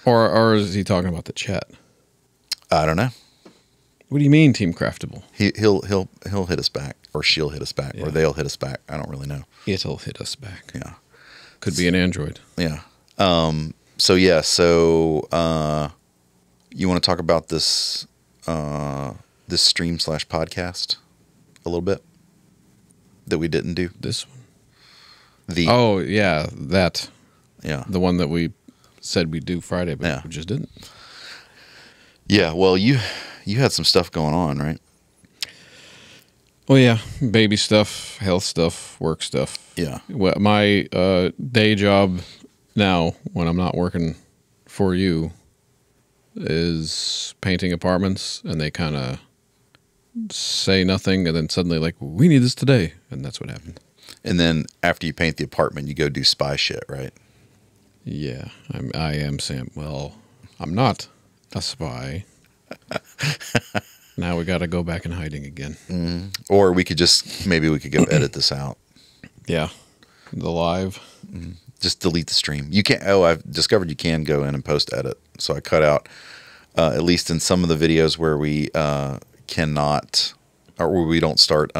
Or is he talking about the chat? I don't know. What do you mean, Team Craftable? He'll hit us back, or she'll hit us back, or they'll hit us back. I don't really know. It'll hit us back. Yeah. Could be an Android. Yeah. So yeah. So you want to talk about this this stream/podcast a little bit that we didn't do? This one. That. Yeah. The one that we said we'd do Friday, but we just didn't. Yeah. Well, you had some stuff going on, right? Well, yeah, baby stuff, health stuff, work stuff. Yeah. Well, my day job now, when I'm not working for you, is painting apartments, and they kind of say nothing, and then suddenly like, we need this today, and that's what happened. And then after you paint the apartment, you go do spy shit, right? Yeah, I am Sam. Well, I'm not a spy. Now we got to go back in hiding again. Or we could maybe we could go edit this out. Yeah, the live. Just delete the stream. You can't. Oh, I've discovered you can go in and post edit. So I cut out at least in some of the videos where we cannot, or where we don't start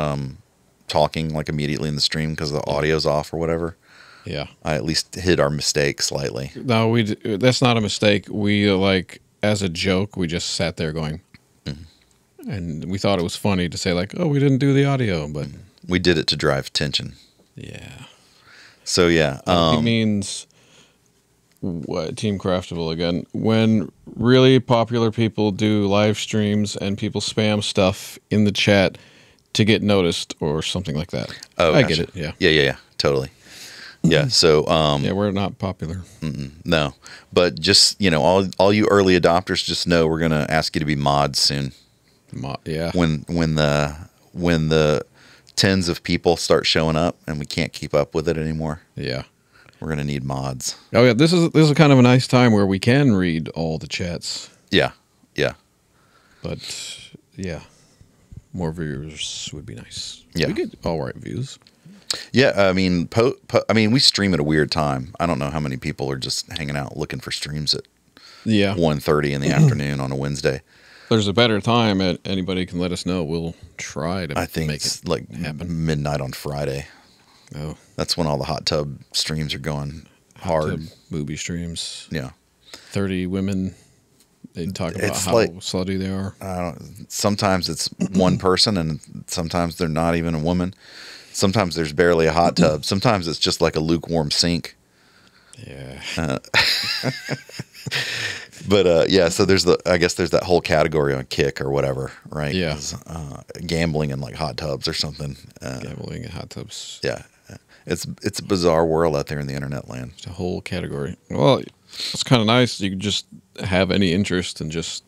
talking like immediately in the stream because the audio's off or whatever. Yeah, I at least hid our mistake slightly. No, that's not a mistake. We like as a joke, we just sat there going. And we thought it was funny to say like, oh, we didn't do the audio, but we did it to drive tension. Yeah. So yeah, he means what, Team Craftable again. When really popular people do live streams and people spam stuff in the chat to get noticed or something like that. Oh, I gotcha. get it. Yeah. Yeah. Totally. Yeah. So yeah, we're not popular. No, but just all you early adopters, just know we're gonna ask you to be mods soon. Yeah. When the tens of people start showing up and we can't keep up with it anymore. Yeah. We're gonna need mods. Oh yeah, this is kind of a nice time where we can read all the chats. Yeah. But yeah, more viewers would be nice. Yeah. We get all right views. Yeah, I mean, I mean, we stream at a weird time. I don't know how many people are just hanging out looking for streams at Yeah. 1:30 in the afternoon on a Wednesday. There's a better time. Anybody can let us know. We'll try to I think make it's it like happen. midnight on Friday. Oh, That's when all the hot tub streams are going hard. tub booby streams. Yeah. 30 women. They talk about It's how like- slutty they are. Sometimes it's one person, and sometimes they're not even a woman. Sometimes there's barely a hot tub. Sometimes it's just like a lukewarm sink. Yeah. But yeah, so I guess there's that whole category on Kick or whatever, right? Yeah. Gambling in like hot tubs or something. Gambling in hot tubs. Yeah, it's a bizarre world out there in the internet land. It's a whole category. Well, it's kind of nice. You can just have any interest and just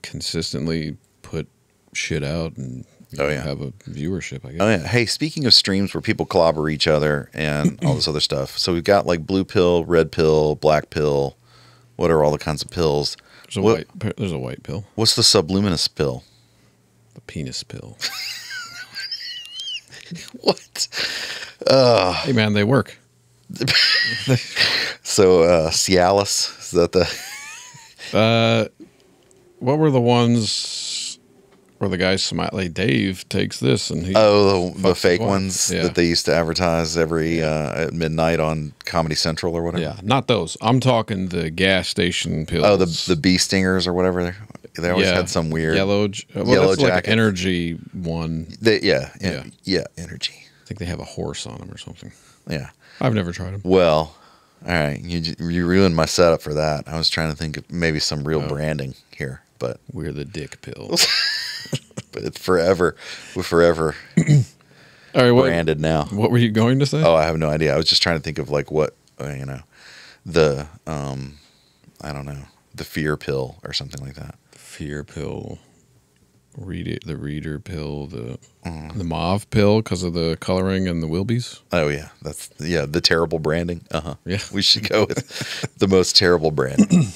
consistently put shit out and have a viewership, I guess. Oh yeah. Hey, speaking of streams where people clobber each other and all this other stuff, so we've got like blue pill, red pill, black pill. What are all the kinds of pills? There's a white pill. What's the subluminous pill? The penis pill. What? Hey man, they work. So Cialis, is that the? What were the ones where the guy Smiley Dave takes this and he The fake wife. ones Yeah. that they used to advertise every at midnight on Comedy Central or whatever. Yeah, not those. I'm talking the gas station pills. Oh, the bee stingers or whatever. They always had some weird yellow that's like jacket. an energy one. Yeah, Yeah. energy. I think they have a horse on them or something. Yeah. I've never tried them. Well, all right. You ruined my setup for that. I was trying to think of maybe some real branding here, but We're the dick pill. but it's forever. We're forever All right, branded now. what were you going to say? Oh, I have no idea. I was just trying to think of like what the I don't know, the fear pill or something like that. Fear pill. The reader pill, the mauve pill because of the coloring and the Wilbies. Oh yeah, that's the terrible branding. Yeah. We should go with the most terrible branding.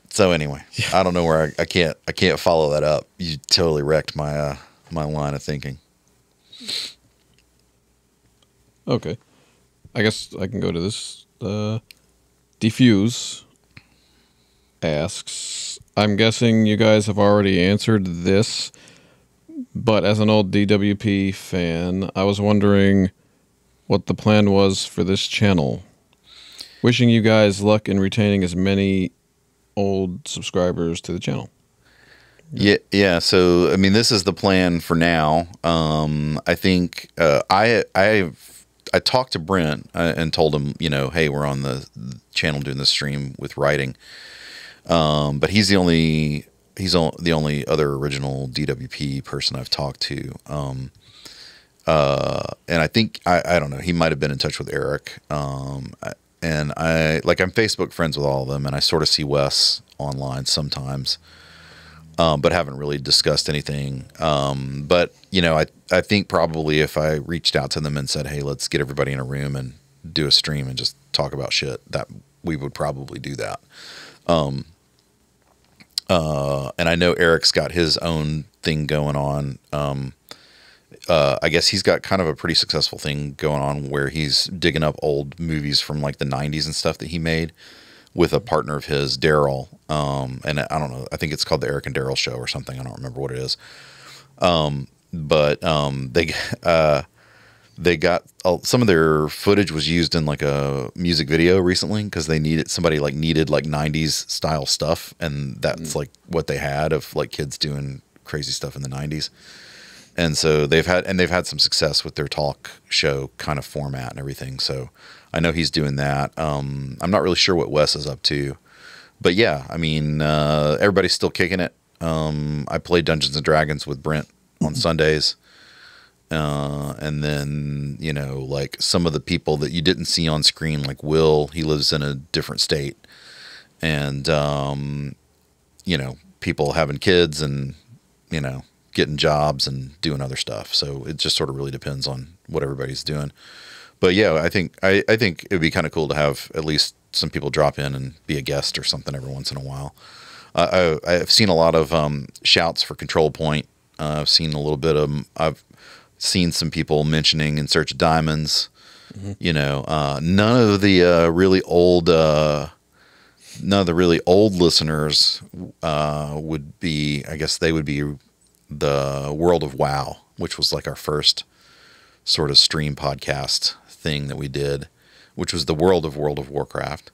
So anyway, I don't know where I can't follow that up. You totally wrecked my my line of thinking. Okay. I guess I can go to this. Diffuse asks, I'm guessing you guys have already answered this, but as an old DWP fan, I was wondering what the plan was for this channel. Wishing you guys luck in retaining as many old subscribers to the channel. Yeah. So I mean, this is the plan for now. I think I talked to Brent and told him, hey, we're on the channel doing this stream with writing. But he's the only other original DWP person I've talked to. And I think I don't know, he might have been in touch with Eric. And I'm Facebook friends with all of them, and I sort of see Wes online sometimes. But haven't really discussed anything. But I think probably if I reached out to them and said, hey, let's get everybody in a room and do a stream and just talk about shit, that we would probably do that. And I know Eric's got his own thing going on. I guess he's got kind of a pretty successful thing going on where he's digging up old movies from like the 90s and stuff that he made with a partner of his, Daryl. And I don't know, I think it's called the Eric and Daryl Show or something. I don't remember what it is. But they got some of their footage was used in like a music video recently because they needed 90s style stuff, and that's like what they had of like kids doing crazy stuff in the 90s. And so they've had some success with their talk show kind of format and everything. So I know he's doing that. I'm not really sure what Wes is up to, but yeah, I mean, everybody's still kicking it. I play Dungeons and Dragons with Brent on Sundays. And then, like some of the people that you didn't see on screen, like Will, he lives in a different state, and, people having kids and, getting jobs and doing other stuff. So it just sort of really depends on what everybody's doing. But yeah, I think it'd be kind of cool to have at least some people drop in and be a guest or something every once in a while. I've seen a lot of shouts for Control Point I've seen a little bit of. I've seen some people mentioning In Search of Diamonds. You know, none of the really old listeners would be. I guess they would be the World of WoW, which was like our first sort of stream podcast thing that we did, which was the World of Warcraft.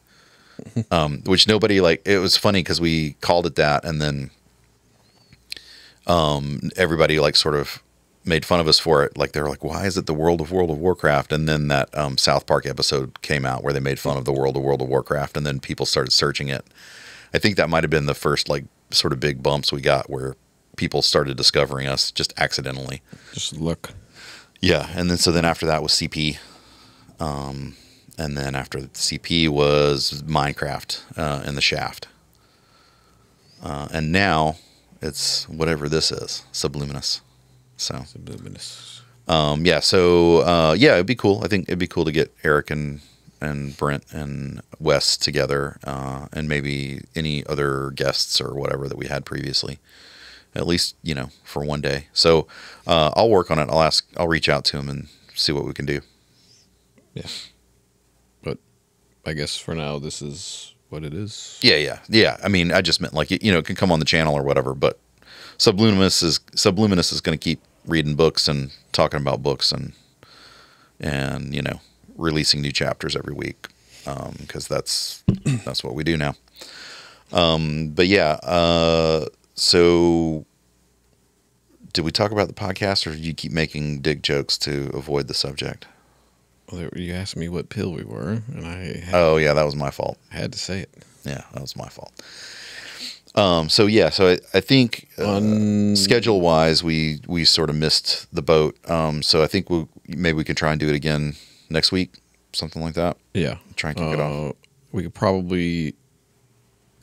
Which nobody like. It was funny because we called it that, and then everybody like sort of made fun of us for it. Like they were like, "Why is it the World of Warcraft?" And then that South Park episode came out where they made fun of the World of Warcraft, and then people started searching it. I think that might have been the first like sort of big bumps we got where people started discovering us just accidentally. Just look. Yeah, and then so then after that was CP. And then after CP was Minecraft and the Shaft. And now it's whatever this is, subluminous. So Subluminous. yeah, so yeah, it'd be cool. I think it'd be cool to get Eric and Brent and Wes together, and maybe any other guests or whatever that we had previously. At least, you know, for one day. So I'll work on it. I'll reach out to him and see what we can do. Yeah. But I guess for now, this is what it is. Yeah. I mean, I just meant like, you know, it can come on the channel or whatever, but Subluminous is going to keep reading books and talking about books and, you know, releasing new chapters every week. Cause that's what we do now. But yeah, so did we talk about the podcast, or did you keep making dick jokes to avoid the subject? Well, you asked me what pill we were, and oh yeah, that was my fault. I had to say it. Yeah, that was my fault. So yeah, so I think schedule wise, we sort of missed the boat. So I think maybe we can try and do it again next week, something like that. Yeah, try and kick it off. We could probably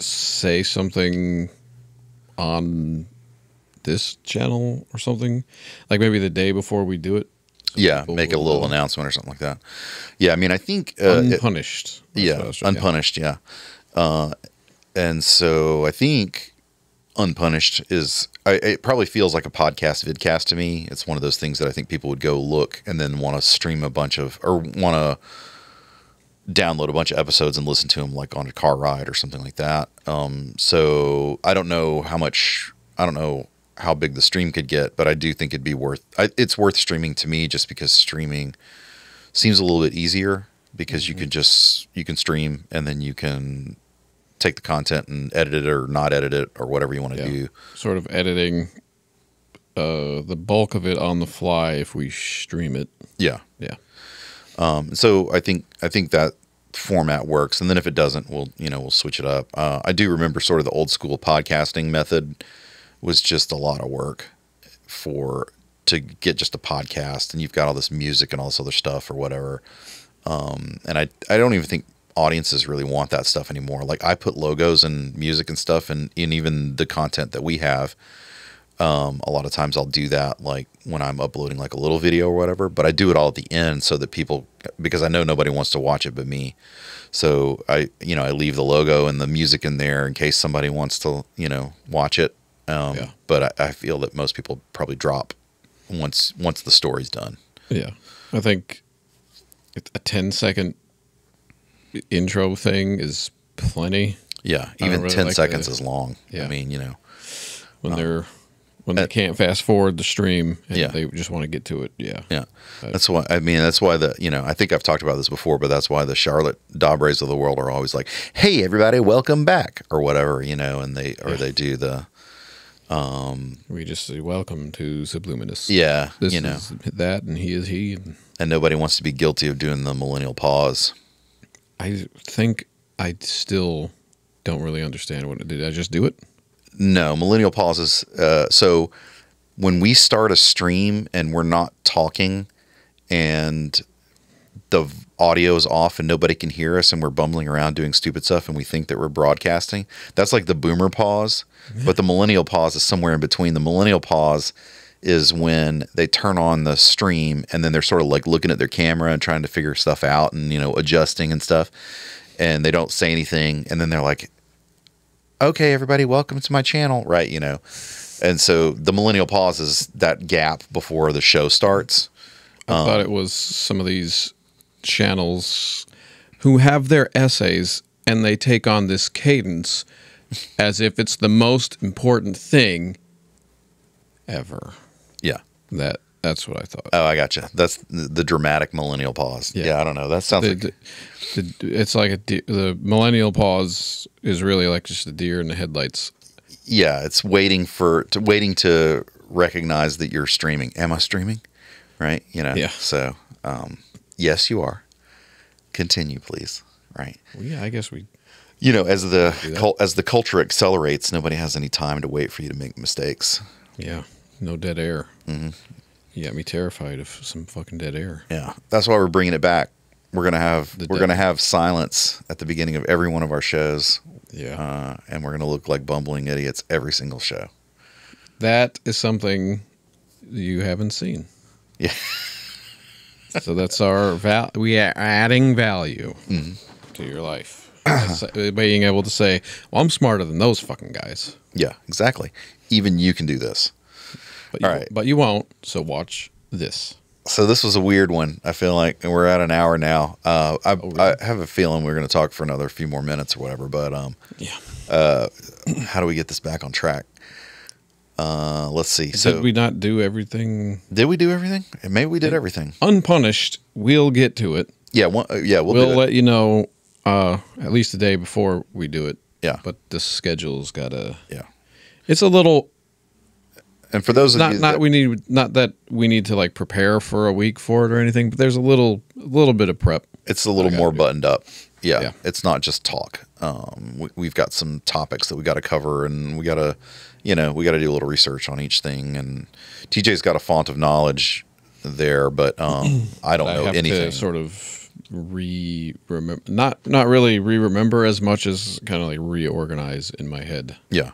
say something on this channel or something, like maybe the day before we do it. Yeah, make a little announcement or something like that. Yeah, I mean, I think Unpunished. Unpunished. Yeah, and so I think Unpunished is. It probably feels like a podcast vidcast to me. It's one of those things that I think people would go look and then want to stream a bunch of, or want to download a bunch of episodes and listen to them like on a car ride or something like that. So I don't know how big the stream could get, but I do think it'd be it's worth streaming to me, just because streaming seems a little bit easier, because you can stream and then you can take the content and edit it or not edit it or whatever you want to do. Sort of editing the bulk of it on the fly if we stream it. Yeah. Yeah. So I think that format works, and then if it doesn't, we'll switch it up. I do remember sort of the old school podcasting method was just a lot of work to get just a podcast, and you've got all this music and all this other stuff or whatever. And I don't even think audiences really want that stuff anymore. Like, I put logos and music and stuff and in even the content that we have. A lot of times I'll do that like when I'm uploading like a little video or whatever, but I do it all at the end so that because I know nobody wants to watch it but me. So I leave the logo and the music in there in case somebody wants to, watch it. But I feel that most people probably drop once the story's done. Yeah. I think a 10-second intro thing is plenty. Yeah. Even really 10 seconds is long. Yeah. I mean, when they can't fast forward the stream and they just want to get to it. Yeah. Yeah. That's why I think I've talked about this before, but that's why the Charlotte Dabres of the world are always like, "Hey everybody, welcome back," or whatever, and they do the we just say welcome to Subluminous. Yeah. This is that, and he is he. And nobody wants to be guilty of doing the millennial pause. I think I still don't really understand did I just do it? No, millennial pauses. So when we start a stream and we're not talking and the audio is off and nobody can hear us and we're bumbling around doing stupid stuff and we think that we're broadcasting, that's like the boomer pause. But the millennial pause is somewhere in between. The millennial pause is when they turn on the stream and then they're sort of like looking at their camera and trying to figure stuff out and, adjusting and stuff. And they don't say anything. And then they're like, "Okay, everybody, welcome to my channel," right? And so the millennial pause is that gap before the show starts. I thought it was some of these channels who have their essays and they take on this cadence as if it's the most important thing ever. Yeah. That's what I thought. Oh, I gotcha. That's the dramatic millennial pause. Yeah, I don't know. That sounds like... It's like the millennial pause is really like just a deer in the headlights. Yeah, it's waiting to recognize that you're streaming. Am I streaming? Right? You know? Yeah. So, yes, you are. Continue, please. Right? Well, yeah, I guess we... You know, as the culture accelerates, nobody has any time to wait for you to make mistakes. Yeah, no dead air. Mm-hmm. You got me terrified of some fucking dead air. Yeah, that's why we're bringing it back. We're gonna have silence at the beginning of every one of our shows. Yeah, and we're gonna look like bumbling idiots every single show. That is something you haven't seen. Yeah. So that's our we are adding value to your life. Being able to say, well, I'm smarter than those fucking guys. Yeah, exactly. Even you can do this. But you won't, so watch this. So this was a weird one, I feel like, and we're at an hour now. Really? I have a feeling we're going to talk for another few more minutes or whatever, but how do we get this back on track? Let's see. Did we not do everything? Did we do everything? Maybe we did everything. Unpunished, we'll get to it. Yeah, we'll let you know at least the day before we do it. Yeah. But the schedule's got to... Yeah. It's a little... And for those of you not that we need to like prepare for a week for it or anything, but there's a little bit of prep. It's a little more buttoned up. Yeah, yeah. It's not just talk. We've got some topics that we got to cover, and we got to do a little research on each thing. And TJ's got a font of knowledge there, but I don't know anything. To sort of remember, not really remember as much as kind of like reorganize in my head. Yeah.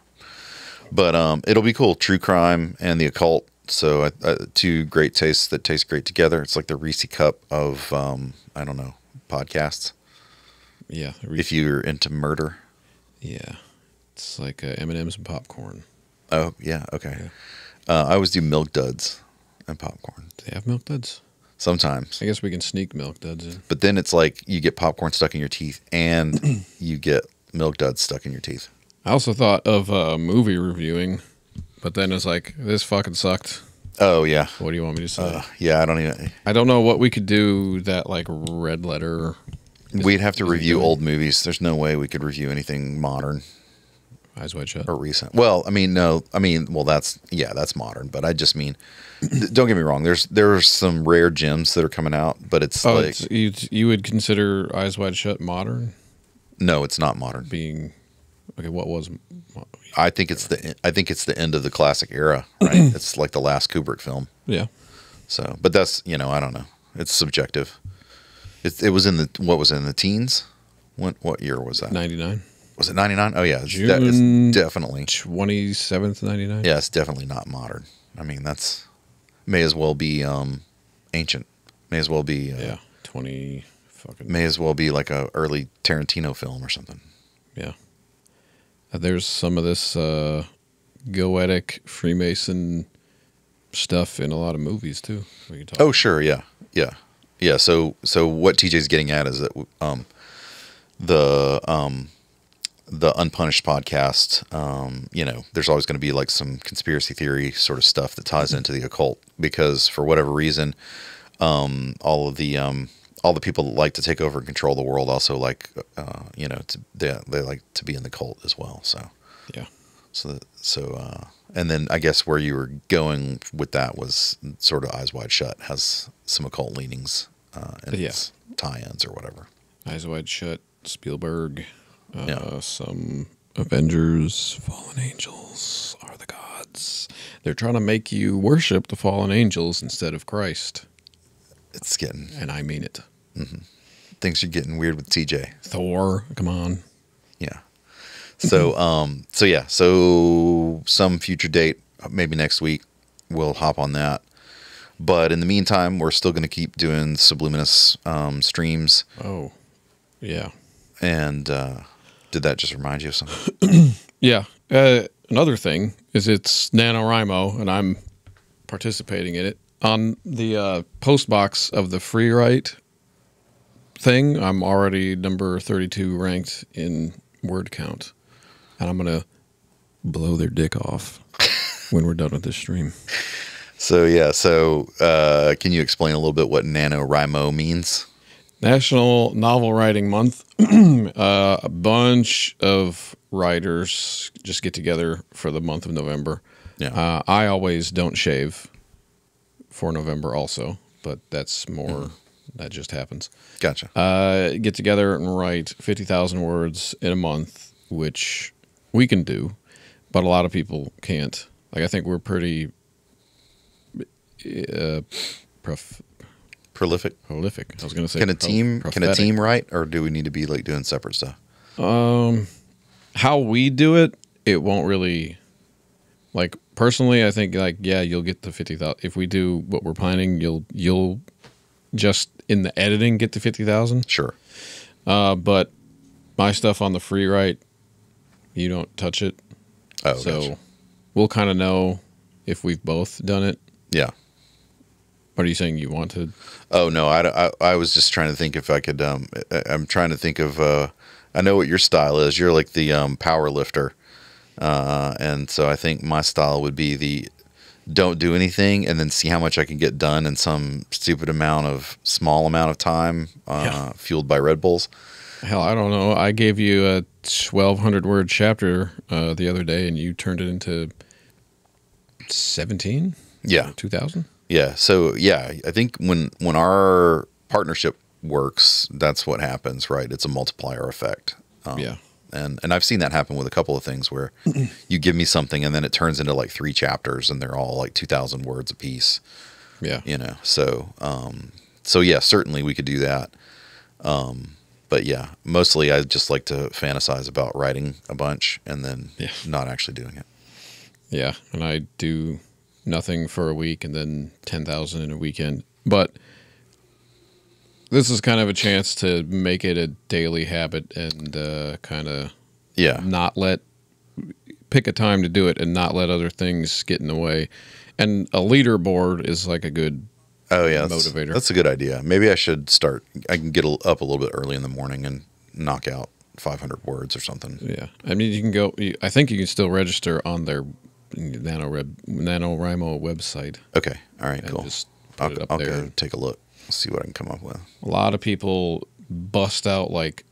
But it'll be cool. True crime and the occult. So two great tastes that taste great together. It's like the Reese cup of, I don't know, podcasts. Yeah. If you're into murder. Yeah. It's like M&M's and popcorn. Oh, yeah. Okay. Yeah. I always do milk duds and popcorn. Do they have milk duds? Sometimes. I guess we can sneak milk duds in. But then it's like you get popcorn stuck in your teeth and you get milk duds stuck in your teeth. I also thought of movie reviewing, but then it's like, this fucking sucked. Oh, yeah. What do you want me to say? Yeah, I don't know what we could do that, like, red letter. We'd have to review old movies. There's no way we could review anything modern. Eyes Wide Shut. Or recent. Well, that's modern, but I just mean, don't get me wrong, there's some rare gems that are coming out, but it's you would consider Eyes Wide Shut modern? No, it's not modern. Okay, what was? I think it's the end of the classic era, right? It's like the last Kubrick film. Yeah. So, but that's I don't know. It's subjective. It was in the teens. What year was that? 99. Was it 99? Oh yeah, June definitely 27th, 99. Yeah, it's definitely not modern. I mean, may as well be ancient. May as well be 20 fucking. May as well be like a early Tarantino film or something. Yeah. There's some of this goetic Freemason stuff in a lot of movies too. We can talk about. Sure, yeah. So what TJ's getting at is that the Unpunished podcast, there's always going to be like some conspiracy theory sort of stuff that ties into the occult because for whatever reason, all the people that like to take over and control the world also like, they like to be in the cult as well. So, yeah. And then I guess where you were going with that was sort of Eyes Wide Shut has some occult leanings in its tie-ins or whatever. Eyes Wide Shut, Spielberg, some Avengers, fallen angels are the gods. They're trying to make you worship the fallen angels instead of Christ. It's getting... And I mean it. Mm-hmm. Things are getting weird with TJ. Thor, come on. Yeah. So, so some future date, maybe next week, we'll hop on that. But in the meantime, we're still going to keep doing subluminous streams. Oh, yeah. And did that just remind you of something? Yeah. another thing is it's NaNoWriMo, and I'm participating in it. On the post box of the free write thing, I'm already number 32 ranked in word count. And I'm going to blow their dick off when we're done with this stream. So, yeah. So, can you explain a little bit what NaNoWriMo means? National Novel Writing Month. A bunch of writers just get together for the month of November. Yeah. I always don't shave for November also, but that's more, that just happens. Gotcha. Get together and write 50,000 words in a month, which we can do, but a lot of people can't. Like, I think we're pretty Prolific. I was going to say Can a team write, or do we need to be like doing separate stuff? How we do it, it won't really, like, personally, I think, like, yeah, you'll get the 50,000. If we do what we're planning, you'll just in the editing get to 50,000. Sure. But my stuff on the free write, you don't touch it. Oh, so gotcha. We'll kind of know if we've both done it. Yeah. What are you saying you wanted? Oh, no, I was just trying to think if I could, I'm trying to think of, I know what your style is. You're like the power lifter. And so I think my style would be the don't do anything and then see how much I can get done in some small amount of time, fueled by Red Bulls. Hell, I don't know. I gave you a 1,200 word chapter the other day, and you turned it into 17? Yeah. 2,000? Yeah. So, yeah, I think when our partnership works, that's what happens, right? It's a multiplier effect. Yeah. And I've seen that happen with a couple of things where you give me something and then it turns into like 3 chapters and they're all like 2,000 words a piece. Yeah. You know, so yeah, certainly we could do that. But yeah, mostly I just like to fantasize about writing a bunch and then not actually doing it. Yeah. And I do nothing for a week and then 10,000 in a weekend. But this is kind of a chance to make it a daily habit and kind of not pick a time to do it and not let other things get in the way. And a leaderboard is like a good motivator. That's a good idea. Maybe I should start. I can get up a little bit early in the morning and knock out 500 words or something. Yeah. I mean, you can go, I think you can still register on their NaNoWriMo website. Okay. All right, cool. Just put it up I'll there. go take a look, see what I can come up with. A lot of people bust out like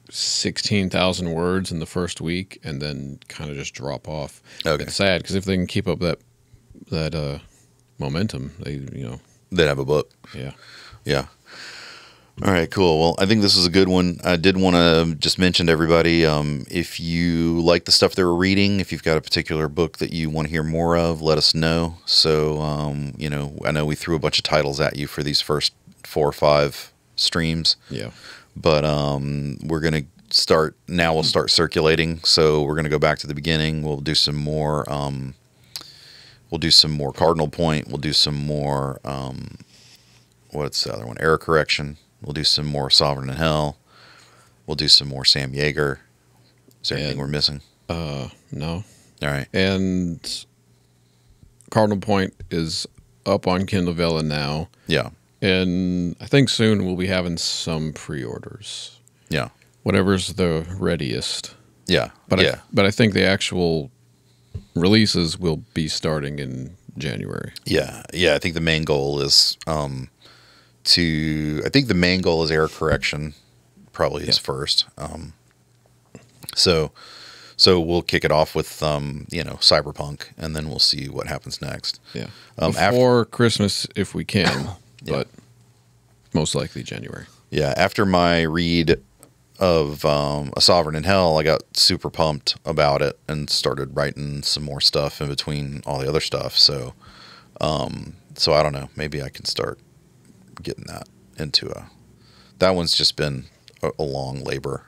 16,000 words in the first week and then kind of just drop off. Okay. It's sad because if they can keep up that momentum, They'd have a book. Yeah. Yeah. All right, cool. Well, I think this is a good one. I did want to just mention to everybody, if you like the stuff they were reading, if you've got a particular book that you want to hear more of, let us know. So, I know we threw a bunch of titles at you for these first 4 or 5 streams. Yeah. But we're going to start, now we'll start circulating. So we're going to go back to the beginning. We'll do some more, Cardinal Point. We'll do some more, what's the other one? Error Correction. We'll do some more Sovereign in Hell. We'll do some more Sam Jagger. Is there anything we're missing? No. All right. And Cardinal Point is up on Kindle Vella now. Yeah. And I think soon we'll be having some pre-orders. Yeah. Whatever's the readiest. Yeah. But I think the actual releases will be starting in January. Yeah. Yeah. I think the main goal is Error Correction probably is first. So we'll kick it off with Cyberpunk, and then we'll see what happens next. Yeah. Before Christmas if we can, but most likely January. Yeah, after my read of A Sovereign in Hell, I got super pumped about it and started writing some more stuff in between all the other stuff. So I don't know, maybe I can start getting that into that one's just been a long labor.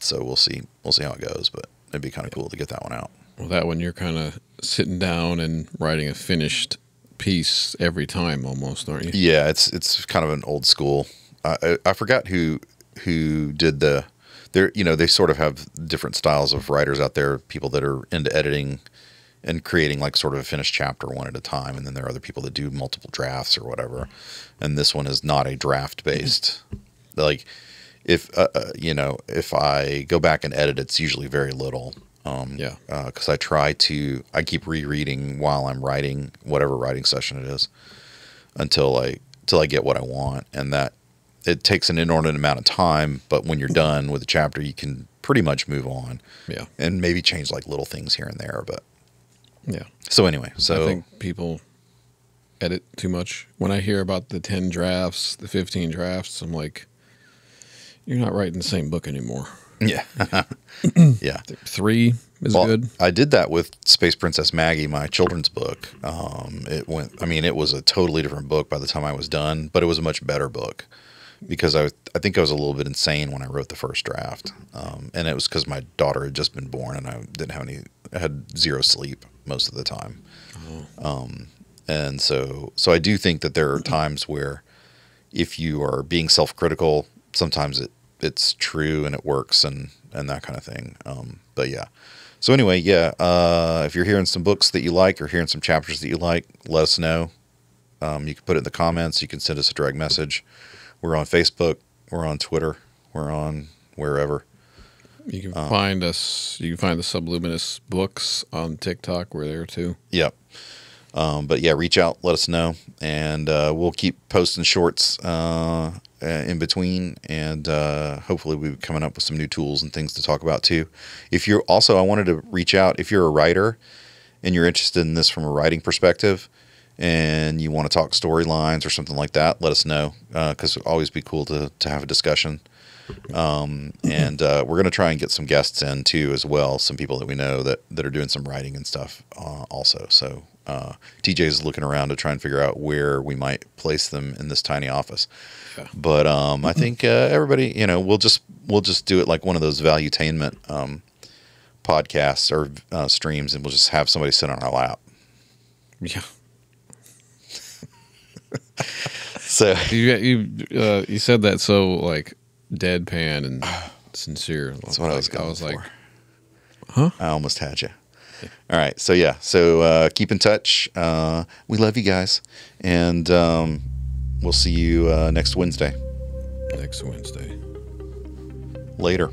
So we'll see how it goes, but it'd be kind of cool to get that one out. Well, that one you're kind of sitting down and writing a finished piece every time almost, aren't you? Yeah, it's kind of an old school. I forgot who did the they're, they sort of have different styles of writers out there. People that are into editing and creating like sort of a finished chapter one at a time, and then there are other people that do multiple drafts or whatever. And this one is not a draft based. Like if if I go back and edit, it's usually very little. Because I keep rereading while I'm writing whatever writing session it is until I get what I want, and that it takes an inordinate amount of time. But when you're done with the chapter, you can pretty much move on. Yeah, and maybe change like little things here and there. But yeah. So anyway, I think people edit too much. When I hear about the 10 drafts, the 15 drafts, I'm like, you're not writing the same book anymore. Yeah. Yeah. 3 is good. I did that with Space Princess Maggie, my children's book. It was a totally different book by the time I was done, but it was a much better book because I think I was a little bit insane when I wrote the first draft. And it was because my daughter had just been born and I had zero sleep most of the time. And so I do think that there are times where if you are being self-critical, sometimes it's true and it works and that kind of thing. But yeah. So anyway, yeah. If you're hearing some books that you like or hearing some chapters that you like, let us know. You can put it in the comments. You can send us a direct message. We're on Facebook. We're on Twitter. We're on wherever. You can find us. You can find the Subluminous books on TikTok. We're there too. Yep. But yeah, reach out, let us know, and we'll keep posting shorts in between, and hopefully we'll be coming up with some new tools and things to talk about too. I wanted to reach out if you're a writer and you're interested in this from a writing perspective, and you want to talk storylines or something like that, let us know, because it'll always be cool to have a discussion. And we're going to try and get some guests in too as well, some people that we know that are doing some writing and stuff also. So TJ is looking around to try and figure out where we might place them in this tiny office. Yeah. But I think everybody, we'll just do it like one of those valuetainment podcasts or streams, and we'll just have somebody sit on our lap. Yeah. So you said that so like deadpan and sincere. That's what I was going for. Like, huh? I almost had you. Yeah. All right. So yeah. So keep in touch. We love you guys, and we'll see you next Wednesday. Next Wednesday. Later.